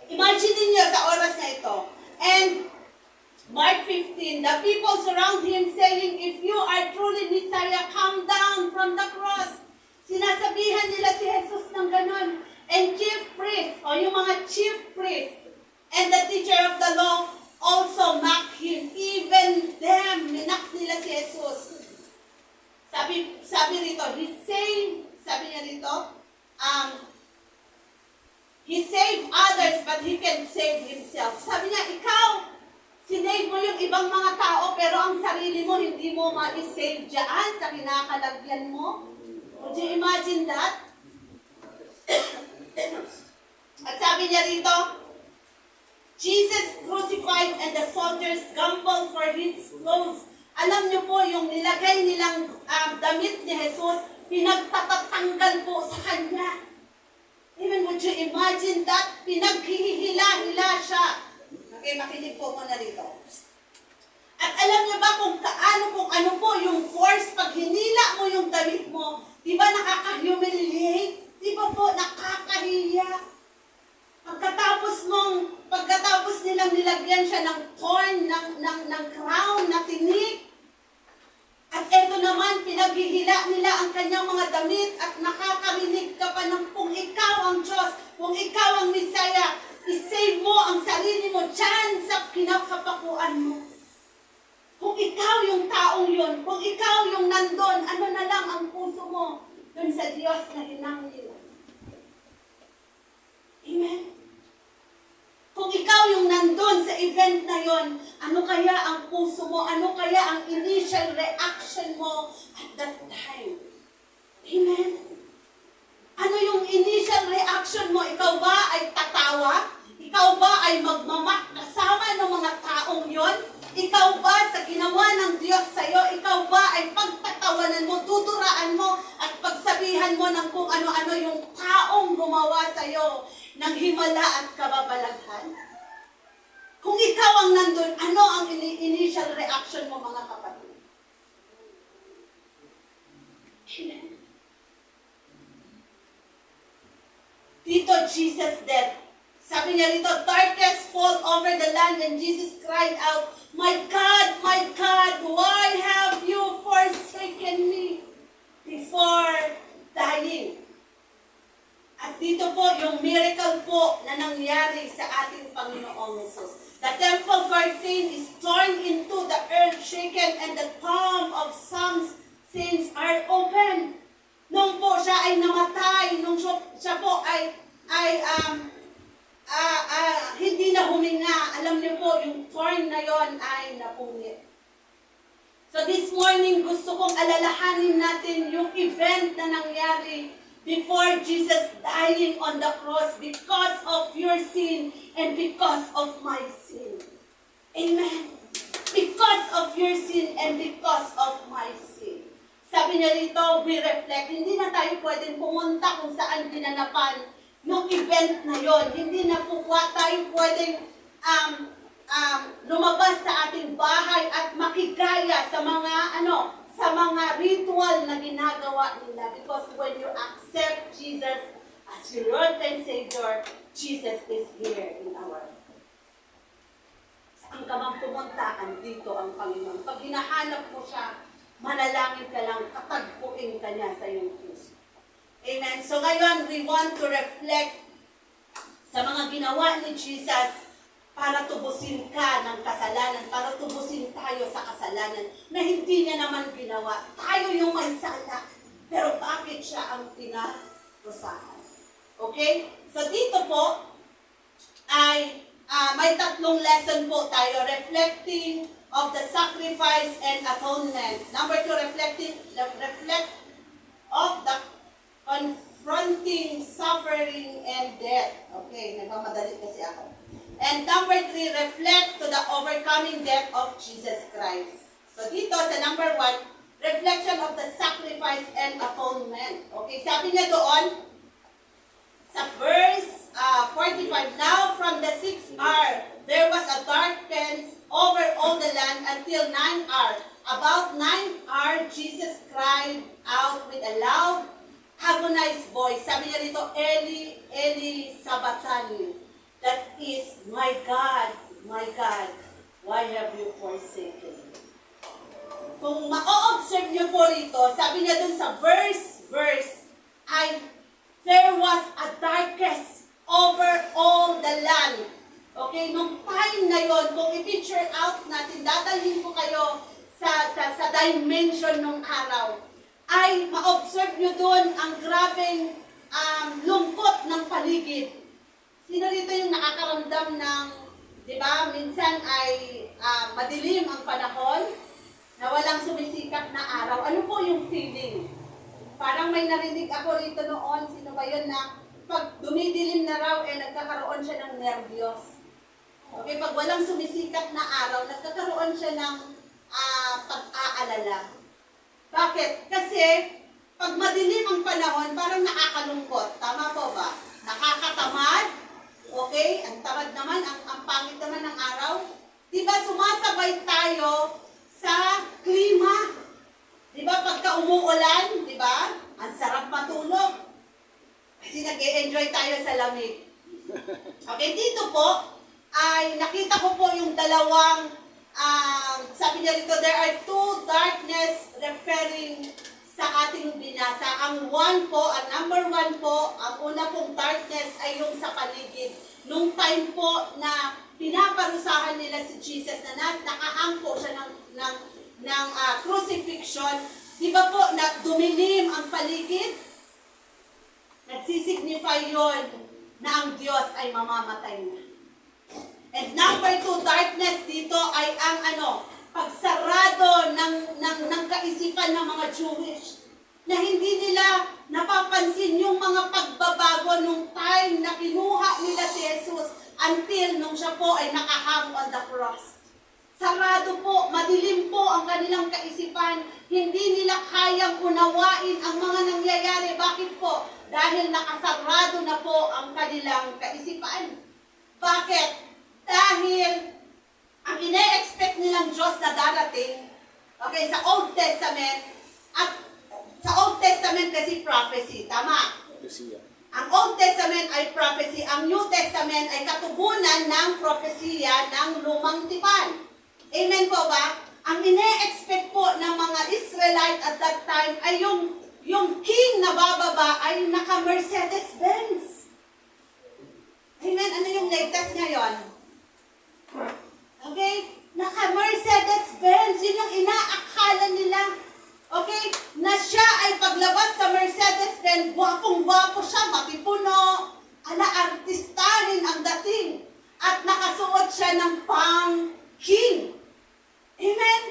Imagine niyo sa oras na ito. And Mark 15, the people surround him saying, if you are truly Messiah, come down from the cross. Sinasabihan nila si Jesus ng ganon. And chief priest, o yung mga chief priest, and the teacher of the law also mocked him. Even them, minak nila si Jesus. Sabi rito, sabi niya rito, he saved others, but he can save himself. Sabi niya, ikaw, sinave mo yung ibang mga tao, pero ang sarili mo, hindi mo ma-save dyan sa kinakalagyan mo. Would you imagine that? At sabi niya rito, Jesus crucified and the soldiers gambled for his clothes. Alam niyo po, yung nilagay nilang damit ni Jesus, pinagtatatanggal po sa kanya. Even would you imagine that? Pinaghihila-hila siya. Okay, makinig po muna rito. At alam niyo ba kung ano po yung force pag hinila mo yung damit mo, di ba nakaka-humiliate? Di ba po nakakahiya? Pagkatapos nilang nilagyan siya ng thorn, ng crown, na tinik. At eto naman, pinaghihila nila ang kanyang mga damit at nakakarinig ka pa ng kung ikaw ang Diyos, kung ikaw ang Messiah, isave mo ang sarili mo dyan sa kinakapakuan mo. Kung ikaw yung taong yun, kung ikaw yung nandun, ano na lang ang puso mo dun sa Diyos na hinangin. Amen? Kung ikaw yung nandun sa event na yon, ano kaya ang puso mo? Ano kaya ang initial reaction mo at that time? Amen? Ano yung initial reaction mo? Ikaw ba ay tatawa? Ikaw ba ay magmamak kasama ng mga taong yon? Ikaw ba sa ginawa ng Diyos sa'yo, ikaw ba ay pagtatawanan mo, tuturaan mo, at pagsabihan mo ng kung ano-ano yung taong gumawa sa'yo ng himala at kababalaghan? Kung ikaw ang nandun, ano ang initial reaction mo, mga kapatid? Amen. Dito, Jesus dead. Sabi niya rito, darkness fall over the land, and Jesus cried out, my God, why have you forsaken me? Before dying. At dito po yung miracle po na nangyari sa ating Panginoong Jesus. The temple curtain is torn into the earth, shaken, and the tomb of some saints are open. Nung po siya ay namatay, nung siya po ay hindi na huminga, alam niyo po, yung torn na yon ay napungit. So this morning, gusto kong alalahanin natin yung event na nangyari before Jesus dying on the cross because of your sin and because of my sin. Amen. Because of your sin and because of my sin. Sabi niya rito, we reflect. Hindi na tayo pwedeng pumunta kung saan ginanapan yung event na yon. Hindi na po tayo pwedeng lumabas sa ating bahay at makigaya sa mga ritual na ginagawa nila. Because when you accept Jesus as your Lord and Savior, Jesus is here in our life. Saan ka mang pumunta, andito ang Panginoon. Pag hinahanap mo siya, manalangin ka lang, katagpuin ka niya sa iyong puso. Amen. So ngayon, we want to reflect sa mga ginawa ni Jesus para tubusin ka ng kasalanan, para tubusin tayo sa kasalanan na hindi niya naman ginawa. Tayo yung may sala, pero bakit siya ang pinarusahan? Okay? So dito po ay may tatlong lesson po tayo, reflecting of the sacrifice and atonement. Number 2, reflect of the confronting suffering and death. Okay, nagmamadali kasi ako. And number 3, reflect to the overcoming death of Jesus Christ. So dito sa number 1, reflection of the sacrifice and atonement. Okay, sabi niya doon, sa verse 45, now from the 6th hour, there was a darkness over all the land until 9 hours. About 9 hours, Jesus cried out with a loud, agonized voice. Sabi niya dito, Eli, Eli, sabachthani. That is, my God, why have you forsaken me? Kung ma-observe niyo po rito, sabi niya dun sa verse, ay, there was a darkness over all the land. Okay, nung time na yon, kung i-picture out natin, dadalhin ko kayo sa dimension ng araw, ay ma-observe nyo dun ang grabeng lungkot ng paligid. Sino rito yung nakakaramdam ng, di ba, minsan ay madilim ang panahon, na walang sumisikap na araw. Ano po yung feeling? Parang may narinig ako rito noon, sino ba yun na pag dumidilim na raw, nagkakaroon siya ng nervyos. Okay, pag walang sumisikap na araw, nagkakaroon siya ng pag-aalala. Bakit? Kasi pag madilim ang panahon, parang nakakalungkot. Tama po ba? Nakakatamad. Okay? Ang tamad naman, ang pangit naman ng araw. Diba sumasabay tayo sa klima? Diba pagka umuulan, diba? Ang sarap matulog. Kasi nag-e-enjoy tayo sa lamig. Okay, dito po, ay nakita ko po yung dalawang, sabi niya dito, there are two darkness referring sa ating binasa. Ang number one po, ang una pong darkness ay yung sa paligid. Nung time po na pinaparusahan nila si Jesus, na nakahang po siya ng crucifixion, di ba po na dumilim ang paligid? Nagsisignify yon na ang Diyos ay mamamatay na. And number 2, darkness dito ay ang pagsarado ng kaisipan ng mga Jewish na hindi nila napapansin yung mga pagbabago nung time na kinuha nila si Jesus until nung siya po ay nakahang on the cross. Sarado po, madilim po ang kanilang kaisipan. Hindi nila kayang unawain ang mga nangyayari. Bakit po? Dahil nakasarado na po ang kanilang kaisipan. Bakit? Dahil ang ine-expect nilang Diyos na darating, okay, sa Old Testament, at sa Old Testament kasi prophecy, tama? Ang Old Testament ay prophecy, ang New Testament ay katugunan ng propesya ng Lumang Tipan. Amen po ba? Ang ine-expect po ng mga Israelite at that time ay yung yung king na bababa ay naka-Mercedes-Benz. Amen? Ano yung latest ngayon? Okay? Naka-Mercedes-Benz. Yun yung inaakala nila. Okay? Na siya ay paglabas sa Mercedes-Benz, gwapong-gwapo siya, matipuno, artistahin ang dating. At nakasuot siya ng pang-king. Amen?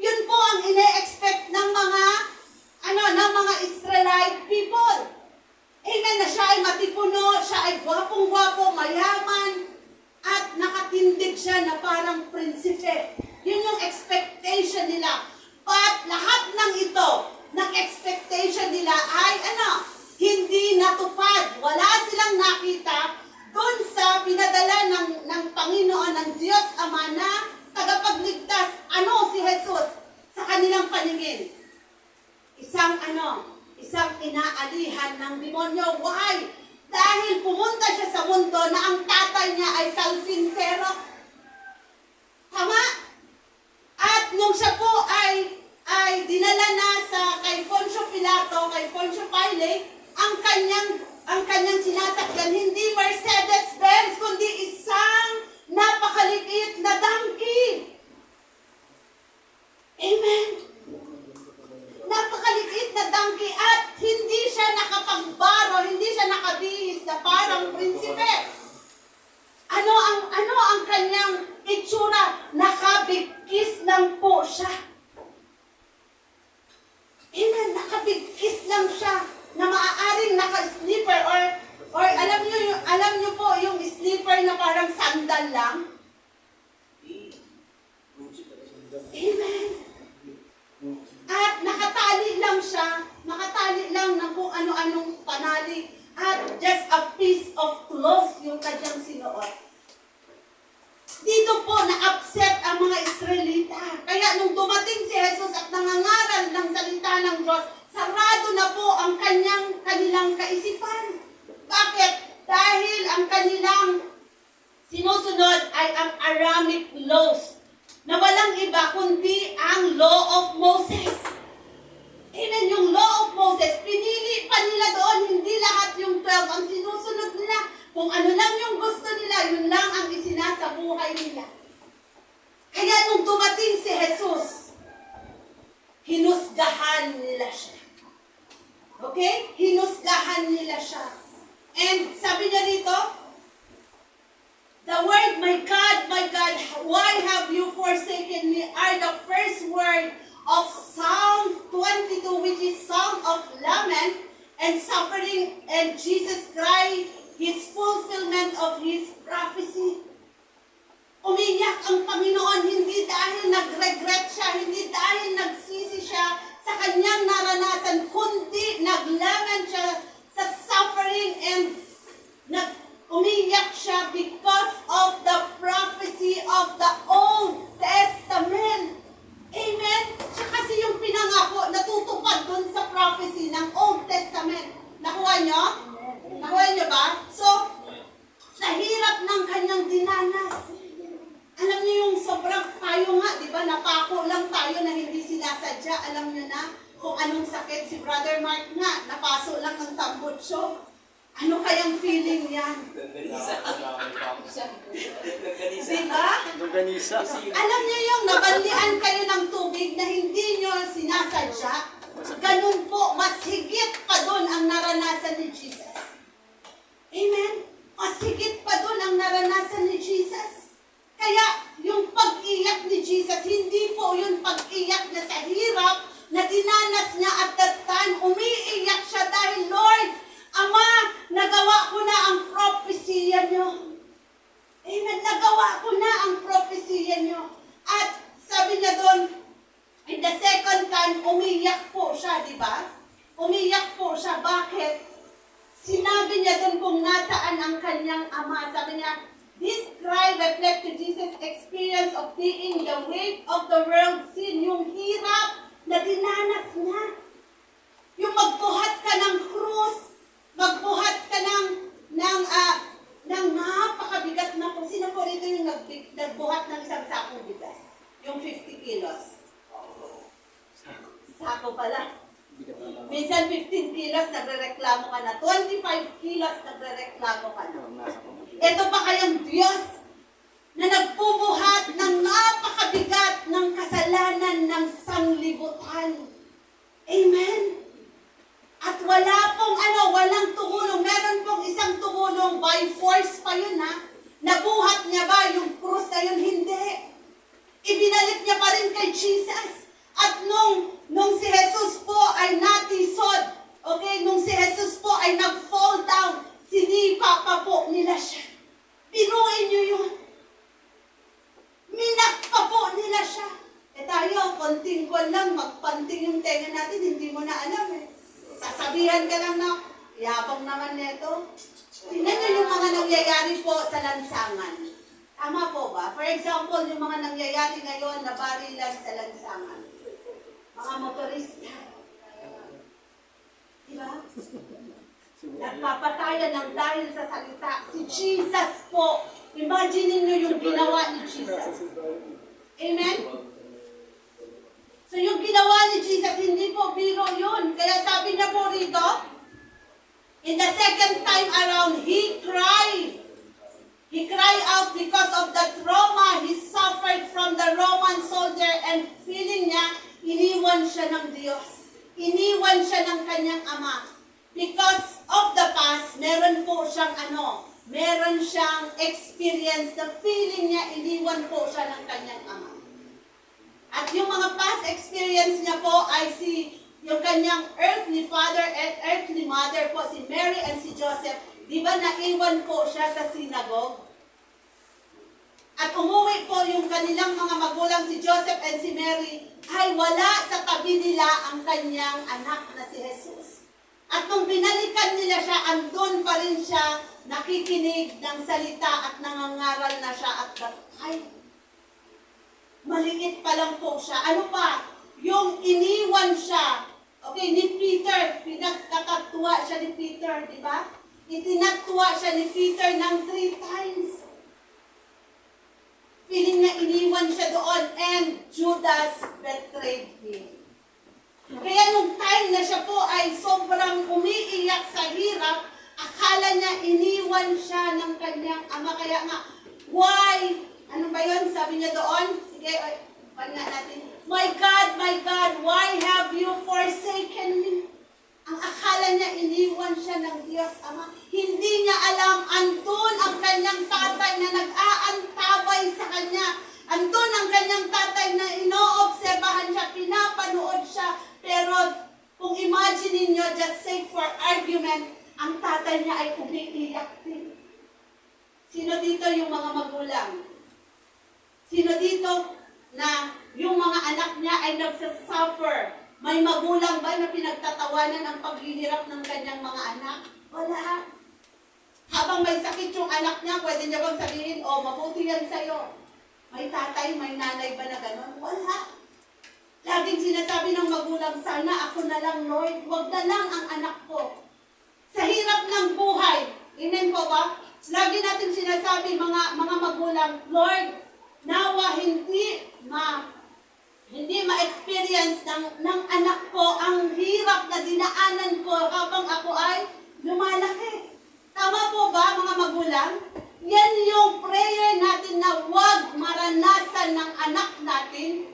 Yun po ang ine-expect ng mga Israelite people. Amen, na siya ay matipuno, siya ay gwapong-gwapo, mayaman, at nakatindig siya na parang prinsipe. Yun yung expectation nila. But lahat ng ito, ng expectation nila ay hindi natupad. Wala silang nakita doon sa pinadala ng Panginoon, ng Diyos Ama na tagapagligtas. Si Jesus sa kanilang paningin? Isang inaalihan ng demonyo. Why? Dahil pumunta siya sa mundo na ang tatay niya ay kalpintero. Tama? At nung siya po ay dinala na kay Poncio Pilato, kay Poncio Pilate, ang kanyang sinasakyan, hindi Mercedes-Benz, kundi isang napakaliit na donkey. Amen? Napakaliit na donkey at hindi siya nakapagbaro, hindi siya nakabihis na parang prinsipe. Ano ang kanyang itsura? Nakabigkis lang po siya. Amen, nakabigkis lang siya na maaaring naka-slipper or alam niyo po yung slipper na parang sandal lang. Amen. At nakatali lang ng kung ano-anong panali at just a piece of cloth yung kanyang sinuot. Dito po na-upset ang mga Israelita. Kaya nung dumating si Jesus at nangangaral ng salita ng Diyos, sarado na po ang kanilang kaisipan. Bakit? Dahil ang kanilang sinusunod ay ang Aaronic laws na walang iba kundi ang Law of Moses. Amen, yung Law of Moses, pinili pa nila doon, hindi lahat yung 12 ang sinusunod nila. Kung ano lang yung gusto nila, yun lang ang isinasabuhay nila. Kaya nung dumating si Jesus, hinusgahan nila siya. Okay? Hinusgahan nila siya. And sabi niya dito, the word, my God, why have you forsaken me, are the first word of Psalm 22, which is Psalm of Lament and suffering, and Jesus cried his fulfillment of his prophecy. Umiyak ang Panginoon, hindi dahil nag-regret siya, hindi dahil nagsisi siya sa kanyang naranasan, kundi nag-lament siya sa suffering and umiyak siya because of the prophecy of the Old Testament. Amen? Siya kasi yung pinangako, natutupad dun sa prophecy ng Old Testament. Nakuha nyo? Nakuha nyo ba? So, sa hirap ng kanyang dinanas, alam niyo yung sobrang tayo nga, di ba? Napako lang tayo na hindi sinasadya. Alam niyo na kung anong sakit si Brother Mark nga, napaso lang ng tambutso. Ano kayang feeling niyan? Diba? Alam niyo yung nabanlian kayo ng tubig na hindi niyo sinasadya? Ganun po, mas higit pa doon ang naranasan ni Jesus. Amen? Mas higit pa doon ang naranasan ni Jesus. Kaya yung pag-iyak ni Jesus, hindi po yung pag-iyak niya sa hirap na dinanas niya at that time, umiiyak siya dahil, Lord, Ama, nagawa ko na ang propesya niyo. Amen, nagawa ko na ang propesya niyo. At sabi niya doon, in the second time, umiyak po siya, di ba? Umiyak po siya. Bakit? Sinabi niya doon kung nasaan ang kanyang ama. Sabi niya, this cry reflected Jesus' experience of being the weight of the world sin, yung hirap na dinanas niya. Yung magbuhat ka ng krus, magbuhat ka ng napakabigat na po. Sino po rito yung nagbuhat ng isang sakong bigas? Yung 50 kilos. Sako pala. Minsan 15 kilos, nagre-reklamo ka na. 25 kilos, nagre-reklamo ka na. Ito pa kayang Diyos na nagbubuhat ng napakabigat ng kasalanan ng sanglibutan. Amen? At walang tumulong. Meron pong isang tumulong, by force pa yun ha. Nabuhat niya ba yung krus na yun? Hindi. Ibinalik niya pa rin kay Jesus. At nung si Jesus po ay natisod, okay, nung si Jesus po ay nag-fall down, sinipa pa po nila siya. Pinuin niyo yun. Minak pa po nila siya. Tayo, konting kon lang, magpanting yung tenga natin, hindi mo na alam eh. Sasabihan ka lang na, yabang naman nito. Tingnan niyo yung mga nangyayari po sa lansangan. Tama po ba? For example, yung mga nangyayari ngayon na barilan sa lansangan. Mga motorista. Diba? Nagpapatayan ng dahil sa salita. Si Jesus po. Imagine niyo yung ginawa ni Jesus. Amen? So yung ginawa ni Jesus, hindi po biro yun. Kaya sabi niya po rito, in the second time around, He cried. He cried out because of the trauma He suffered from the Roman soldier, and feeling niya, iniwan siya ng Diyos. Iniwan siya ng kanyang ama. Because of the past, meron po siyang meron siyang experience, the feeling niya, iniwan po siya ng kanyang ama. At yung mga past experience niya po ay yung kanyang earthly father and earthly mother po, si Mary and si Joseph. Di ba naiwan po siya sa synagogue? At umuwi po yung kanilang mga magulang, si Joseph and si Mary, ay wala sa tabi nila ang kanyang anak na si Jesus. At nung binalikan nila siya, andun pa rin siya nakikinig ng salita at nangangaral na siya at that time. Maliit pa lang po siya. Ano pa? Yung iniwan siya. Okay, ni Peter. Pinagkakatuwa siya ni Peter, di ba? Itinagtuwa siya ni Peter ng 3 times. Feeling niya iniwan siya doon, and Judas betrayed him. Kaya nung time na siya po ay sobrang umiiyak sa hirap, akala niya iniwan siya ng kanyang ama. Kaya nga, why? Ano ba yun? Sabi niya doon? Sige, panya natin. My God, why have you forsaken me? Ang akala niya, iniwan siya ng Diyos Ama. Hindi niya alam, andun ang kanyang tatay na nag-aantabay sa kanya. Andun ang kanyang tatay na inoobserbahan siya, pinapanood siya. Pero kung imagine niyo, just sake for argument, ang tatay niya ay umiiyak din. Sino dito yung mga magulang? Sino dito na yung mga anak niya ay nagsasuffer? May magulang ba na pinagtatawanan ang paghihirap ng kanyang mga anak? Wala. Habang may sakit yung anak niya, pwede niya bang sabihin, oh, mabuti yan sa'yo. May tatay, may nanay ba na gano'n? Wala. Laging sinasabi ng magulang, sana ako na lang, Lord, wag na lang ang anak ko. Sa hirap ng buhay, amen po ba? Lagi natin sinasabi, mga magulang, Lord, nawa hindi ma-experience ng anak ko ang hirap na dinaanan ko habang ako ay lumalaki. Tama po ba, mga magulang? Yan yung prayer natin na huwag maranasan ng anak natin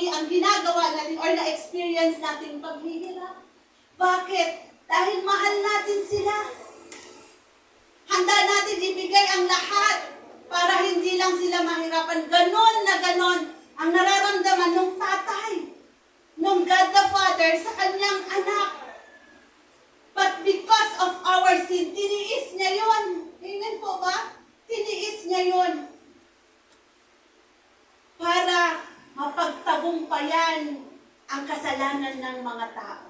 ang ginagawa natin or na-experience natin paghihirap. Bakit? Dahil mahal natin sila. Handa natin ibigay ang lahat para hindi lang sila mahirapan. Ganon na ganon ang nararamdaman ng tatay, ng God the Father sa kanyang anak. But because of our sin, tiniis niya yun. Amen po ba? Tiniis niya yun. Para mapagtagumpayan ang kasalanan ng mga tao.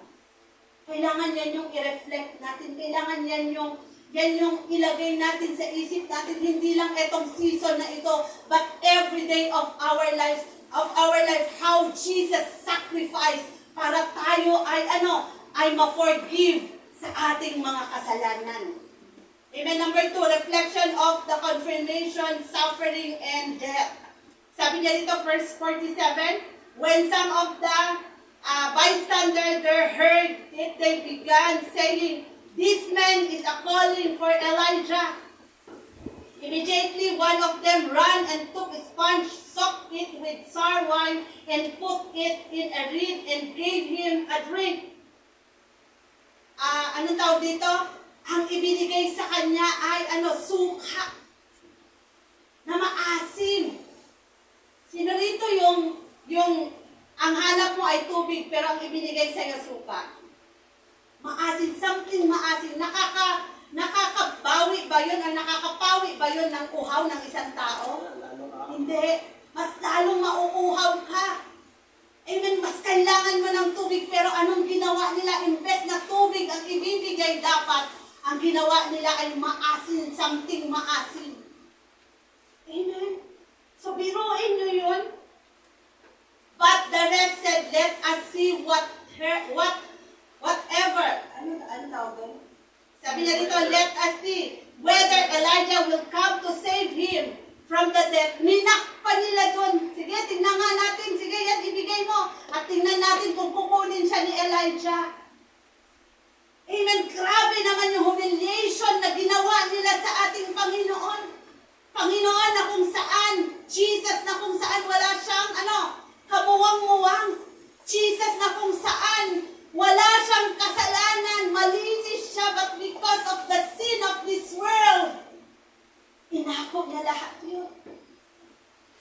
Kailangan yan yung i-reflect natin. Kailangan yan yung ilagay natin sa isip natin. Hindi lang itong season na ito, but every day of our life, how Jesus sacrificed para tayo ay ma-forgive sa ating mga kasalanan. Amen. Number 2, reflection of the confirmation, suffering, and death. Sabi niya dito, verse 47, when some of the bystander there heard it, they began saying, "This man is a calling for Elijah." Immediately one of them ran and took a sponge, soaked it with sour wine, and put it in a reed and gave him a drink. Anong tawag dito? Ang ibinigay sa kanya ay suka na maasim. Sino rito yung ang hanap mo ay tubig pero ang ibinigay sa iyo suka? Maasim, something maasim. Nakakabawi ba yun? Ang nakakapawi ba yun ng uhaw ng isang tao? Hindi. Mas lalong mauuhaw ka. Amen. Mas kailangan mo ng tubig pero anong ginawa nila? Imbes na tubig ang ibibigay dapat, ang ginawa nila ay maasin, something maasin. Amen. So biruin nyo yun. But the rest said, "Let us see whatever." Ano tawag doon? Sabi niya dito, "Let us see whether Elijah will come to save him from the death." Minakpa nila doon. Sige, tingnan nga natin. Sige, yan, ibigay mo. At tingnan natin kung kukunin siya ni Elijah. Amen. Grabe naman yung humiliation na ginawa nila sa ating Panginoon. Panginoon na kung saan, Jesus na kung saan wala siyang kamuwang-muwang. Jesus na kung saan wala siyang kasalanan, malinis siya, but because of the sin of this world, inako niya lahat yun.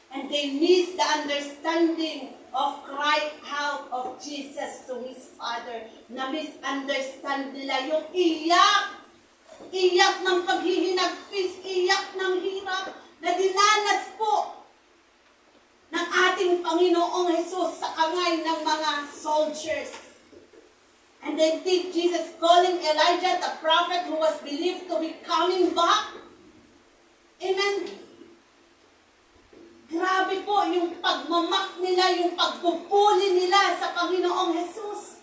And they missed the understanding of cry out of Jesus to his Father. Na misunderstand nila yung iyak. Iyak ng paghihinagpis, iyak ng hirap na dinanas po ng ating Panginoong Jesus sa kamay ng mga soldiers. And then think Jesus calling Elijah, the prophet who was believed to be coming back. Amen. Grabe po yung pagmamak nila, yung pagpupuli nila sa Panginoong Jesus.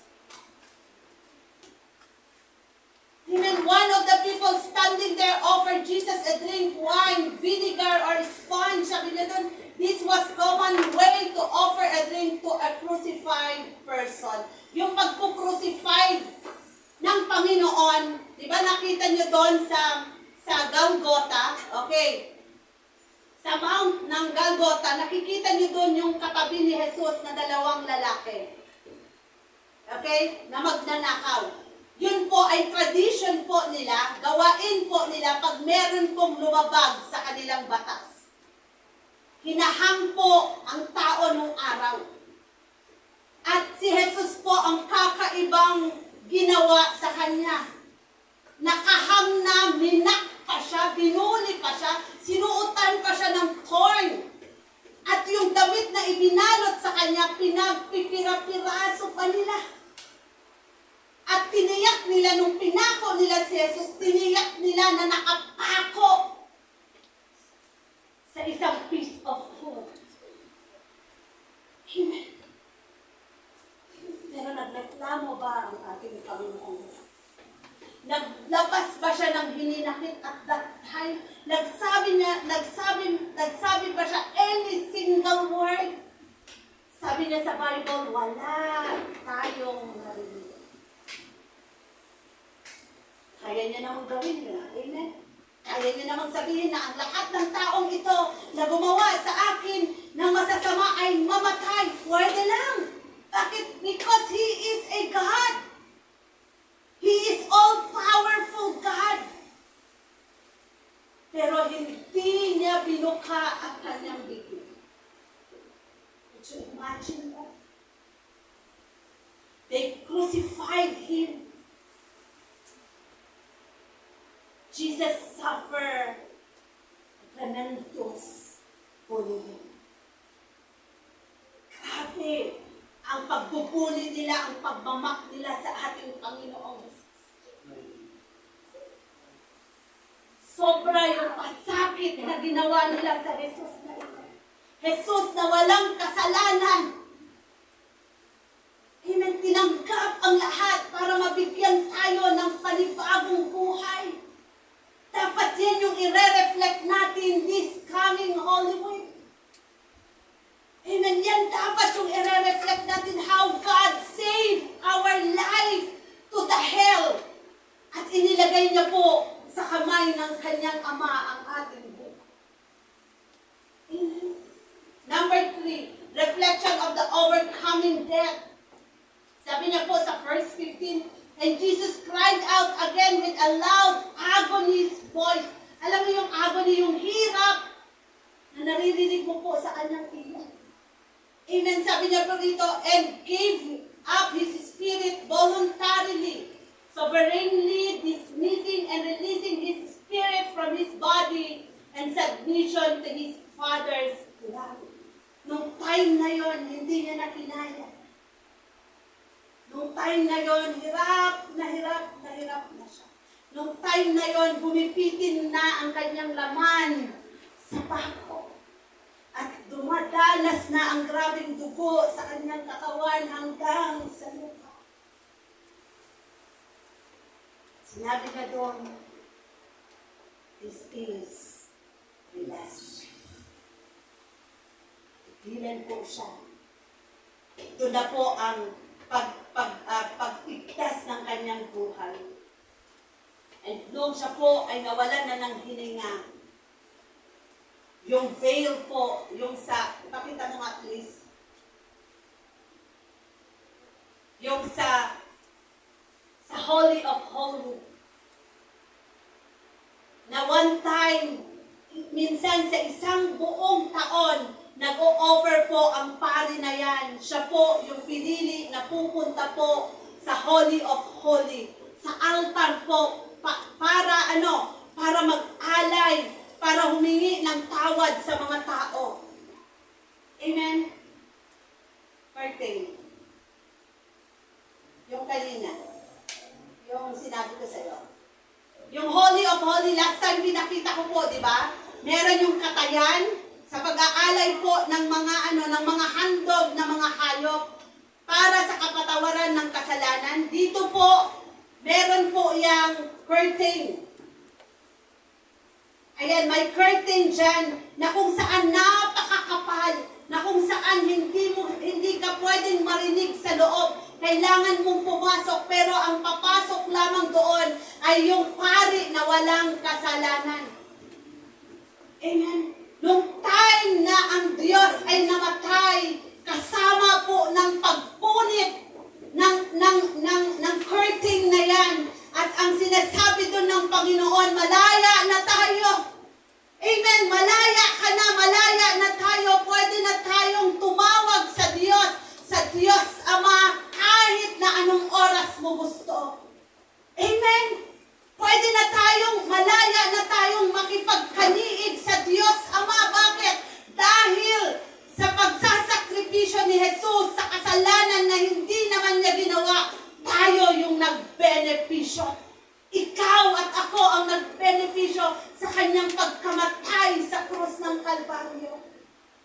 Amen. One of the people standing there offered Jesus a drink, wine, vinegar, or sponge. Sabi niya doon, this was common way to offer a drink to a crucified person. Yung pagkukrucified ng Panginoon, di ba nakita niyo doon sa Golgotha, okay? Sa Mount ng Golgotha, nakikita niyo doon yung katabi ni Jesus na dalawang lalaki. Okay? Na magnanakaw. Yun po ay tradition po nila, gawain po nila pag meron pong lumabag sa kanilang batas. Hinahang po ang tao nung araw. At si Jesus po ang kakaibang ginawa sa kanya. Nakahang na, minak pa siya, binuli pa siya, sinuutan pa siya ng thorn. At yung damit na ibinalot sa kanya, pinagpipira-piraso pa nila. At tiniyak nila, nung pinako nila si Jesus, tiniyak nila na nakapako sa isang piece of food. Amen. Pero nagreklamo ba ang ating Panginoon? Naglabas ba siya ng hininakit at that time? Nagsabi ba siya any single word? Sabi niya sa Bible, wala tayong narinig. Kaya niya namang gawin niya. Amen? Kaya niya namang sabihin na ang lahat ng taong ito na gumawa sa akin ng masasama ay mamatay. Pwede lang. Bakit? Because He is a God. He is all-powerful God. Pero hindi niya binuka ang kanyang bibig. Would you imagine that? They crucified Him. Jesus suffered tremendous bullying. Grabe ang pagbubuli nila, ang pagmamak nila sa ating Panginoong Jesus. Sobra yung pasakit na ginawa nila sa Jesus na ito. Jesus na walang kasalanan. Amen. Tinanggap ang lahat para mabigyan tayo ng panibagong buhay. Dapat yan yung i-reflect natin this coming Holy Week. Amen. Yan dapat yung i-reflect natin how God saved our life to the hell. At inilagay niya po sa kamay ng kanyang ama ang ating buhay. Amen. Number 3, reflection of the overcoming death. Sabi niya po sa verse 15, and Jesus cried out again with a loud agony's voice. Alam mo yung agony, yung hirap na naririnig mo po sa kanyang iyak. Amen. Sabi niya po dito, and gave up his spirit voluntarily, sovereignly dismissing and releasing his spirit from his body and submission to his Father's love. Nung time na yon, hindi niya na kinaya. Nung time na yon, hirap na siya. Nung time na yon, bumipitin na ang kanyang laman sa bako. At dumadalas na ang grabing dugo sa kanyang katawan hanggang sa lupa. Sinabi na doon, this is the last. Tigilan po siya. Ito na po ang pagpigtas ng kanyang buhay. And nung siya po ay nawalan na ng hininga, yung veil po, yung sa, ipakita mo nga please, yung sa Holy of Holies, na one time, minsan sa isang buong taon, nag-o-offer po ang pari na yan. Siya po yung pinili na pupunta po sa Holy of Holies, sa altar po, para mag-alay, para humingi ng tawad sa mga tao. Amen? Birthday. Yung kanina. Yung sinabi ko sa'yo. Yung Holy of Holies, last time pinakita ko po, di ba? Meron yung katayan sa pag-aalay po ng mga handog na mga hayop para sa kapatawaran ng kasalanan. Dito po, meron po yung curtain. Ayan, may curtain dyan na kung saan napakakapal, na kung saan hindi ka pwedeng marinig sa loob. Kailangan mong pumasok, pero ang papasok lamang doon ay yung pari na walang kasalanan. Amen. Nung time na ang Diyos ay namatay, kasama po ng pagpunit ng curtain na yan, at ang sinasabi doon ng Panginoon, malaya na tayo. Amen. Malaya ka na, malaya na tayo. Pwede na tayong tumawag sa Diyos Ama, kahit na anong oras mo gusto. Amen. Pwede na tayong, malaya na tayong makipagkaniig sa Diyos Ama. Bakit? Dahil sa pagsasakripisyo ni Jesus sa kasalanan na hindi naman niya ginawa, tayo yung nagbenepisyo. Ikaw at ako ang nagbenepisyo sa kanyang pagkamatay sa krus ng Kalbaryo.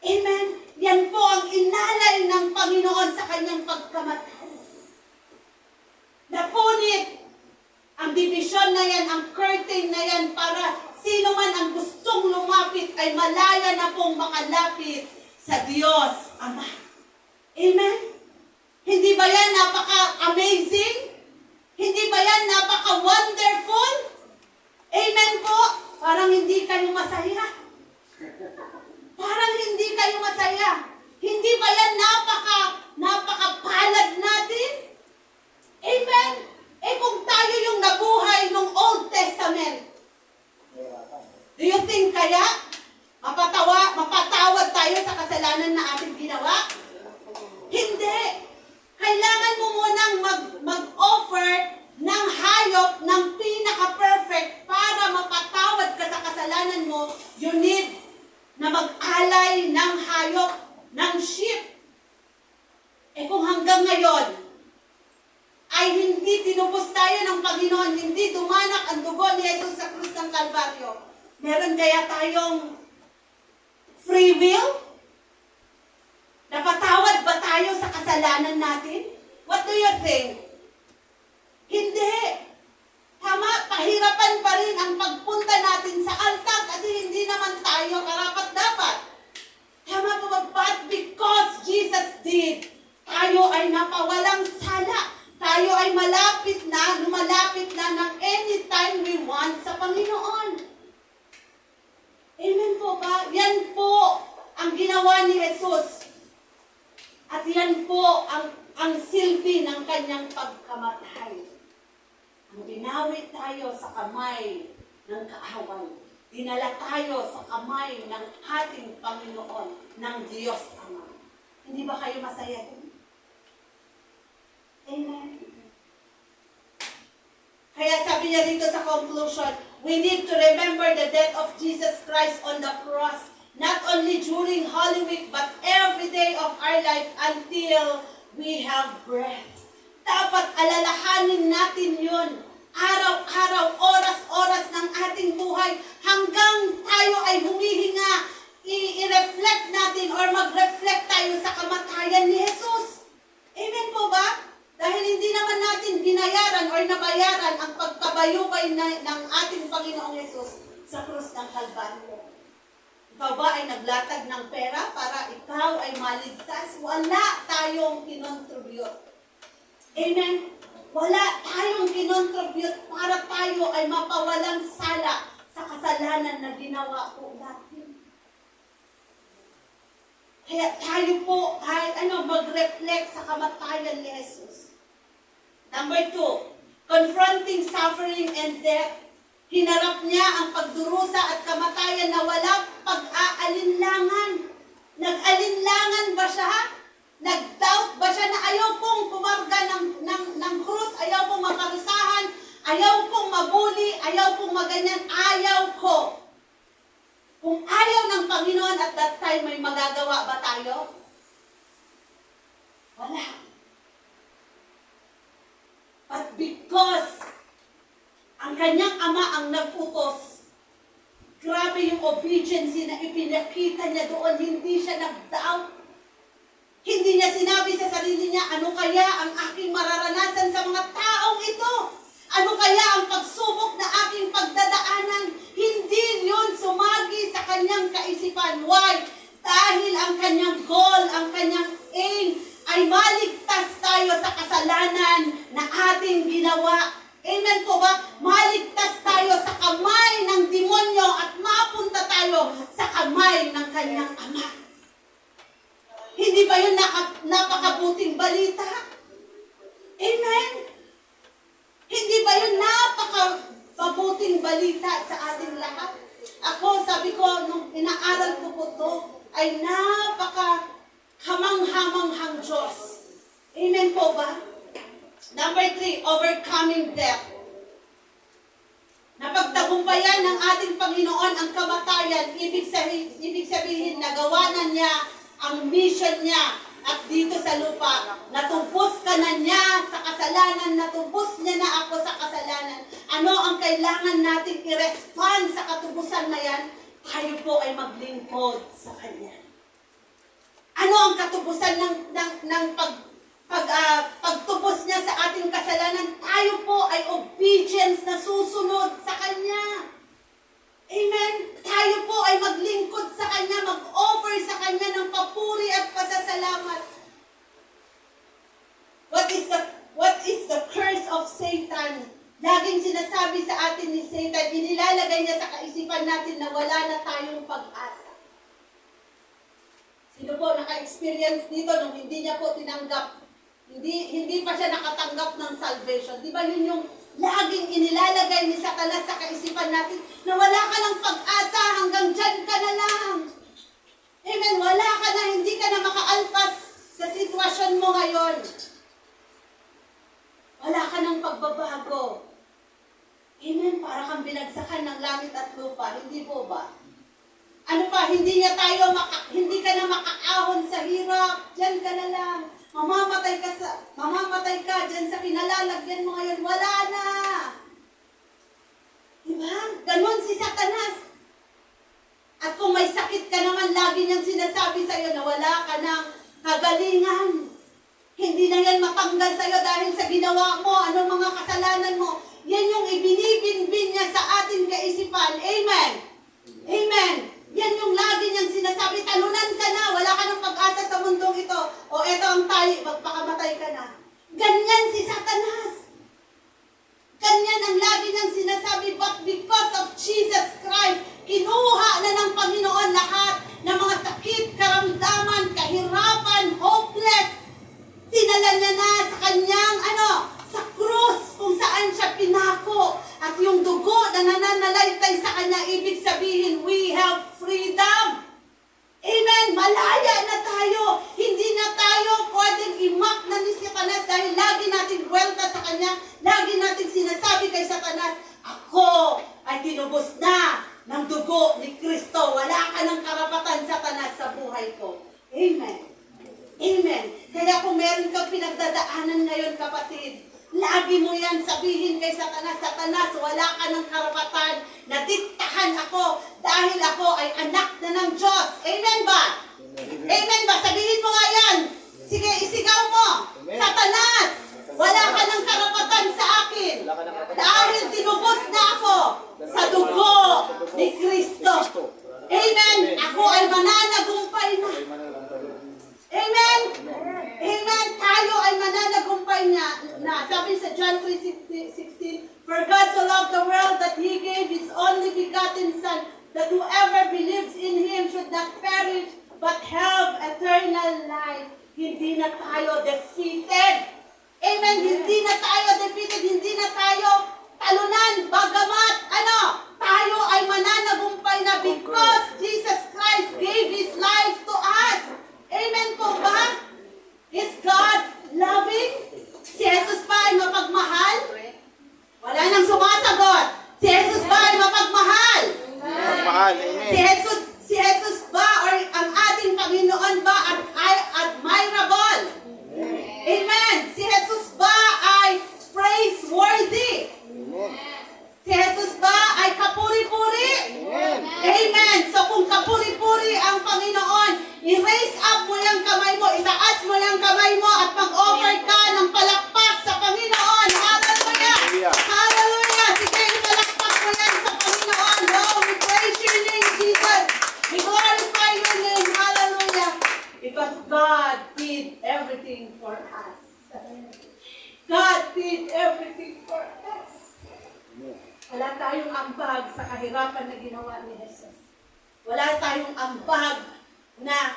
Amen? Yan po ang inalay ng Panginoon sa kanyang pagkamatay. Napunit ang division na yan, ang curtain na yan, para sino man ang gustong lumapit ay malaya na pong makalapit sa Diyos Ama. Amen? Hindi ba yan napaka-amazing? Hindi ba yan napaka-wonderful? Amen po? Parang hindi kayo masaya. Parang hindi kayo masaya. Hindi ba yan napaka-palad natin? Amen? Eh kung tayo yung nabuhay nung Old Testament, do you think kaya mapatawad tayo sa kasalanan na ating ginawa? Hindi. Kailangan mo munang mag-offer ng hayop ng pinaka-perfect para mapatawad ka sa kasalanan mo. You need na mag-alay ng hayop, ng sheep. Eh kung hanggang ngayon ay hindi tinubos tayo ng Panginoon, hindi dumanak ang dugo ni Jesus sa krus ng Kalbaryo, meron kaya tayong free will? Napatawad ba tayo sa kasalanan natin? What do you think? Hindi. Tama, pahirapan pa rin ang pagpunta natin sa altar kasi hindi naman tayo karapat-dapat. Tama po ba? But because Jesus yan po ang ginawa ni Jesus. At yan po ang silbi ng kanyang pagkamatay. Ang binawi tayo sa kamay ng kaaway. Dinala tayo sa kamay ng ating Panginoon, ng Diyos Ama. Hindi ba kayo masaya dun? Amen. Kaya sabi niya dito sa conclusion, we need to remember the death of Jesus Christ on the cross, not only during Holy Week, but every day of our life until we have breath. Dapat alalahanin natin yun. Araw-araw, oras-oras ng ating buhay, hanggang tayo ay humihinga, i-reflect natin or mag-reflect tayo sa kamatayan ni Jesus. Amen po ba? Dahil hindi naman natin binayaran or nabayaran ang pagkabayubay ng ating Panginoong Jesus sa krus ng Kalbaryo. Ikaw ba ay naglatag ng pera para ikaw ay maligtas? Wala tayong kinontribute. Amen? Wala tayong kinontribute para tayo ay mapawalang sala sa kasalanan na ginawa po natin. Kaya tayo po ay mag-reflect sa kamatayan ni Jesus. Number 2, confronting suffering and death. Hinarap niya ang pagdurusa at kamatayan na wala pag-aalinlangan. Nag-alinlangan ba siya? Nag-doubt ba siya na ayaw pong pumarga ng krus, ayaw pong makarusahan, ayaw pong mabuli, ayaw pong maganyan, ayaw ko. Kung ayaw ng Panginoon at that time, may magagawa ba tayo? Wala. But because ang kanyang ama ang nagputos, grabe yung obedience na ipinakita niya doon, hindi siya nag-doubt. Hindi niya sinabi sa sarili niya, ano kaya ang aking mararanasan sa mga taong ito? Ano kaya ang pagsubok na aking pagdadaanan? Hindi yun sumagi sa kanyang kaisipan. Why? Dahil ang kanyang goal, ang kanyang aim, ay maligtas tayo sa kasalanan na ating ginawa. Amen po ba? Maligtas tayo sa kamay ng demonyo at mapunta tayo sa kamay ng kanyang ama. Hindi ba yun napakabuting balita? Amen? Hindi ba yun napakabuting balita sa ating lahat? Ako, sabi ko, nung inaaral ko po to, ay hamang-hamanghang Diyos. Amen po ba? Number 3, overcoming death. Napagtagumpayan ng ating Panginoon ang kamatayan, ibig sabihin nagawa na niya ang mission niya at dito sa lupa, natubos ka na niya sa kasalanan, natubos niya na ako sa kasalanan. Ano ang kailangan natin i-respond sa katubusan na yan? Tayo po ay maglingkod sa Kanya. Ano ang katubusan ng pagtubos niya sa ating kasalanan? Tayo po ay obedience na susunod sa Kanya. Amen? Tayo po ay maglingkod sa Kanya, mag-offer sa Kanya ng papuri at pasasalamat. What is the curse of Satan? Laging sinasabi sa atin ni Satan, inilalagay niya sa kaisipan natin na wala na tayong pag-asa. Sino po naka-experience dito nung hindi niya po tinanggap, hindi pa siya nakatanggap ng salvation? Di ba yun yung laging inilalagay ni Satanas sa kaisipan natin na wala ka ng pag-asa, hanggang dyan ka na lang. Amen? Wala ka na, hindi ka na makaalpas sa sitwasyon mo ngayon. Wala ka ng pagbabago. Amen? Para kang binagsakan ng langit at lupa. Hindi po ba? Ano pa, hindi ka na makaahon sa hirap. Diyan ka na lang. Mamamatay ka dyan sa kinalalagyan mo ngayon. Wala na. Diba? Ganon si Satanas. At kung may sakit ka naman, lagi niyang sinasabi sa'yo na wala ka ng kagalingan. Hindi na yan matanggal sa'yo dahil sa ginawa mo, anong mga kasalanan mo. Yan yung ibinibinbin niya sa ating kaisipan. Amen? Amen? Yan yung lagi niyang sinasabi, talunan ka na, wala ka ng pag-asa sa mundong ito. O eto ang tali, magpakamatay ka na. Ganyan si Satanas. Ganyan ang lagi niyang sinasabi, but because of Jesus Christ, kinuha na ng Panginoon lahat Malaya na tayo. Hindi na tayo pwedeng imak na ni Satanas dahil lagi nating buwelta sa kanya. Lagi nating sinasabi kay Satanas, ako ay tinubos na ng dugo ni Kristo. Wala ka ng karapatan, Satanas, sa buhay ko. Amen. Amen. Kaya kung meron kang pinagdadaanan ngayon, kapatid, lagi mo yan sabihin kay Satanas, Satanas, wala ka ng karapatan na diktahan ako dahil ako ay anak na ng Diyos. Amen ba? Amen ba? Sabihin mo nga yan. Sige, isigaw mo. Satanas, wala ka ng karapatan sa akin dahil tinubos na ako sa dugo ni Kristo. Amen. Ako ay mananagumpay na. Amen. Amen. Tayo ay mananagumpay na. Sabi sa John 3:16, For God so loved the world that He gave His only begotten Son, that whoever believes in Him should not perish, but have eternal life. Hindi na tayo defeated. Amen. Hindi na tayo defeated. Hindi na tayo talunan. Bagamat, tayo ay mananagumpay na because Jesus Christ gave His life to us. Amen po ba? Is God loving? Si Jesus ba ay mapagmahal? Wala nang sumasagot. Si Jesus ba ay mapagmahal? Mahal, amen. Si Jesus ba or ang ating Panginoon ba ay admirable? Amen. Si Jesus ba ay praiseworthy? Si Jesus ba ay kapuri-puri? Amen. So kung kapuri-puri ang Panginoon, i-raise up mo yung kamay mo, itaas mo yung kamay mo at mag-offer ka ng palakpak sa Panginoon. Hallelujah! Hallelujah! Sige, ipalakpak mo yan sa Panginoon. Oh, we praise your name, Jesus. We glorify your name. Hallelujah! Because God did everything for us. God did everything for us. Wala tayong ambag sa kahirapan na ginawa ni Jesus. Wala tayong ambag na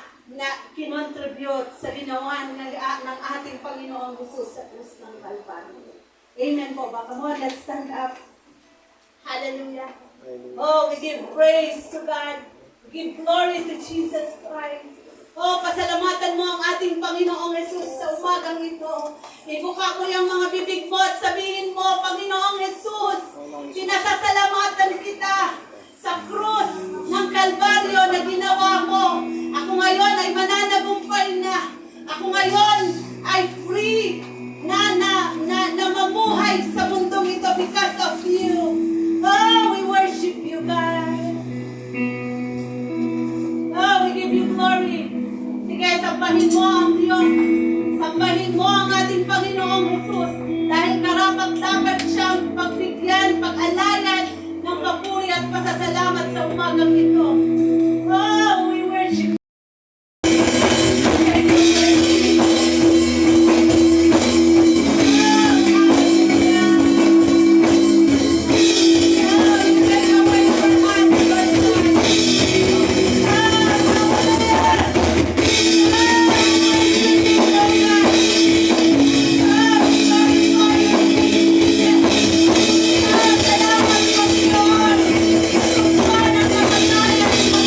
kinontribute sa ginawa ng ating Panginoong Jesus sa krus ng Kalbaryo. Amen po ba? Come on, let's stand up. Hallelujah. Oh, we give praise to God. We give glory to Jesus Christ. Oh, pasalamatan mo ang ating Panginoong Jesus sa umagang ito. Ibuka mo yung mga bibig mo at sabihin mo, Panginoong Jesus, pinasasalamatan kita sa krus ng Kalbaryo na ginawa mo. Ako ngayon ay mananagumpay na. Ako ngayon ay free na mamuhay sa mundong ito because of you. Oh, we worship you, God. Oh, we give you glory. Sige, sambahin mo ang Diyos. Sambahin mo ang ating Panginoong Jesus. Dahil karapat-dapat siyang pagbigyan, pag-alayan ng papuri at pasasalamat sa umagang ito. Oh, we worship Salamat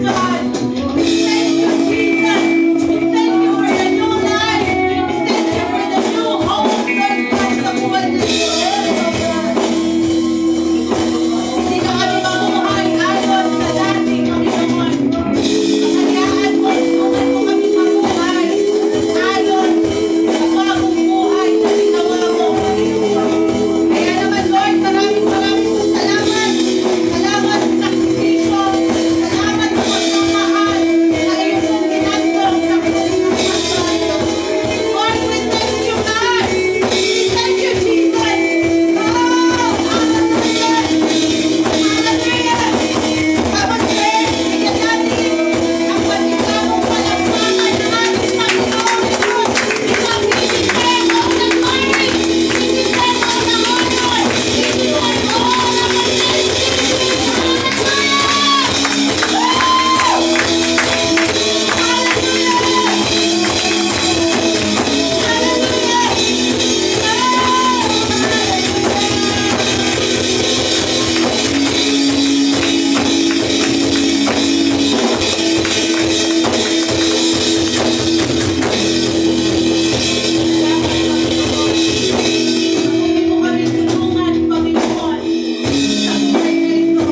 God. We thank you, Jesus. We thank you for the new life. We thank you for the new hope, Lord God, sa buhay na ito. Hindi na kami mabuhay ayon sa dati, Panginoon. Hayaan mo, tulungan mo kami mabuhay ayon sa bagong buhay na ginawa mo, Panginoon. Kaya naman, Lord, maraming salamat. Salamat sa sakripisyo. Salamat sa pagmamahal na iyong mong ginandong sa kanilang pagmamahal. Lord, we thank you, God. We thank you, Jesus. Oh, hallelujah. Hallelujah. Kapatid, bigyan natin ang panibagong palakpakan ng ating Panginoon Diyos. Isang bibigyan mo ng glory. Bibigyan mo ng honor. Bibigyan mo ng Patuloy mo kami tulungan, Panginoon, sa buhay na ito.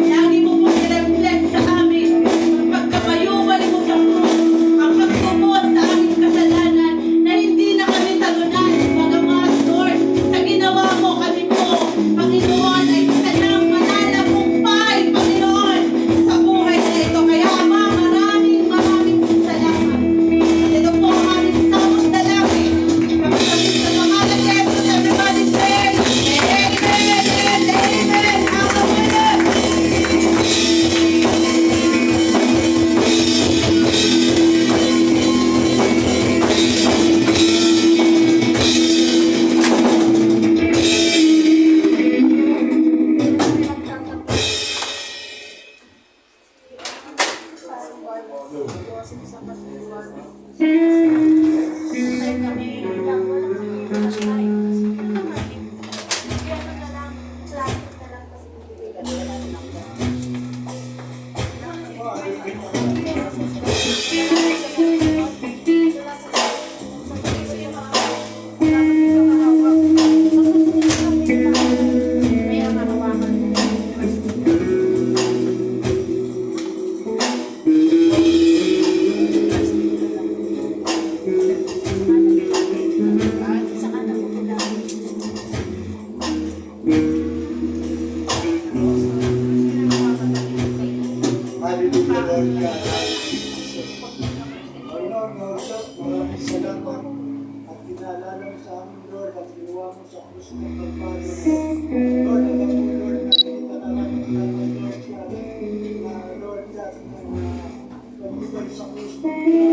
Lagi mo pong i-reflect sa amin ang pagkapayuman mo sa krus, ang pagtubos sa aming kasalanan na hindi na kami talunan. Bagamat, Lord, sa ginawa mo kami po, Panginoon, ay isang mananagumpay, Panginoon, sa buhay na ito. Kaya, Ama, maraming salamat. At ito po ang aming samot na langit. Kapag sa pangalan ni Jesus, everybody say, Amen and Amen. Hallelujah. Hallelujah, Lord God. Panginoon, Lord Diyos, maraming salamat at pinaalala mo sa amin, Lord, at ginawa mo sa krus ng Kalbaryo. Lord, alam mo, Lord, nakikita na namin namin, Lord God, na Lord God, na pagbibay sa krus ng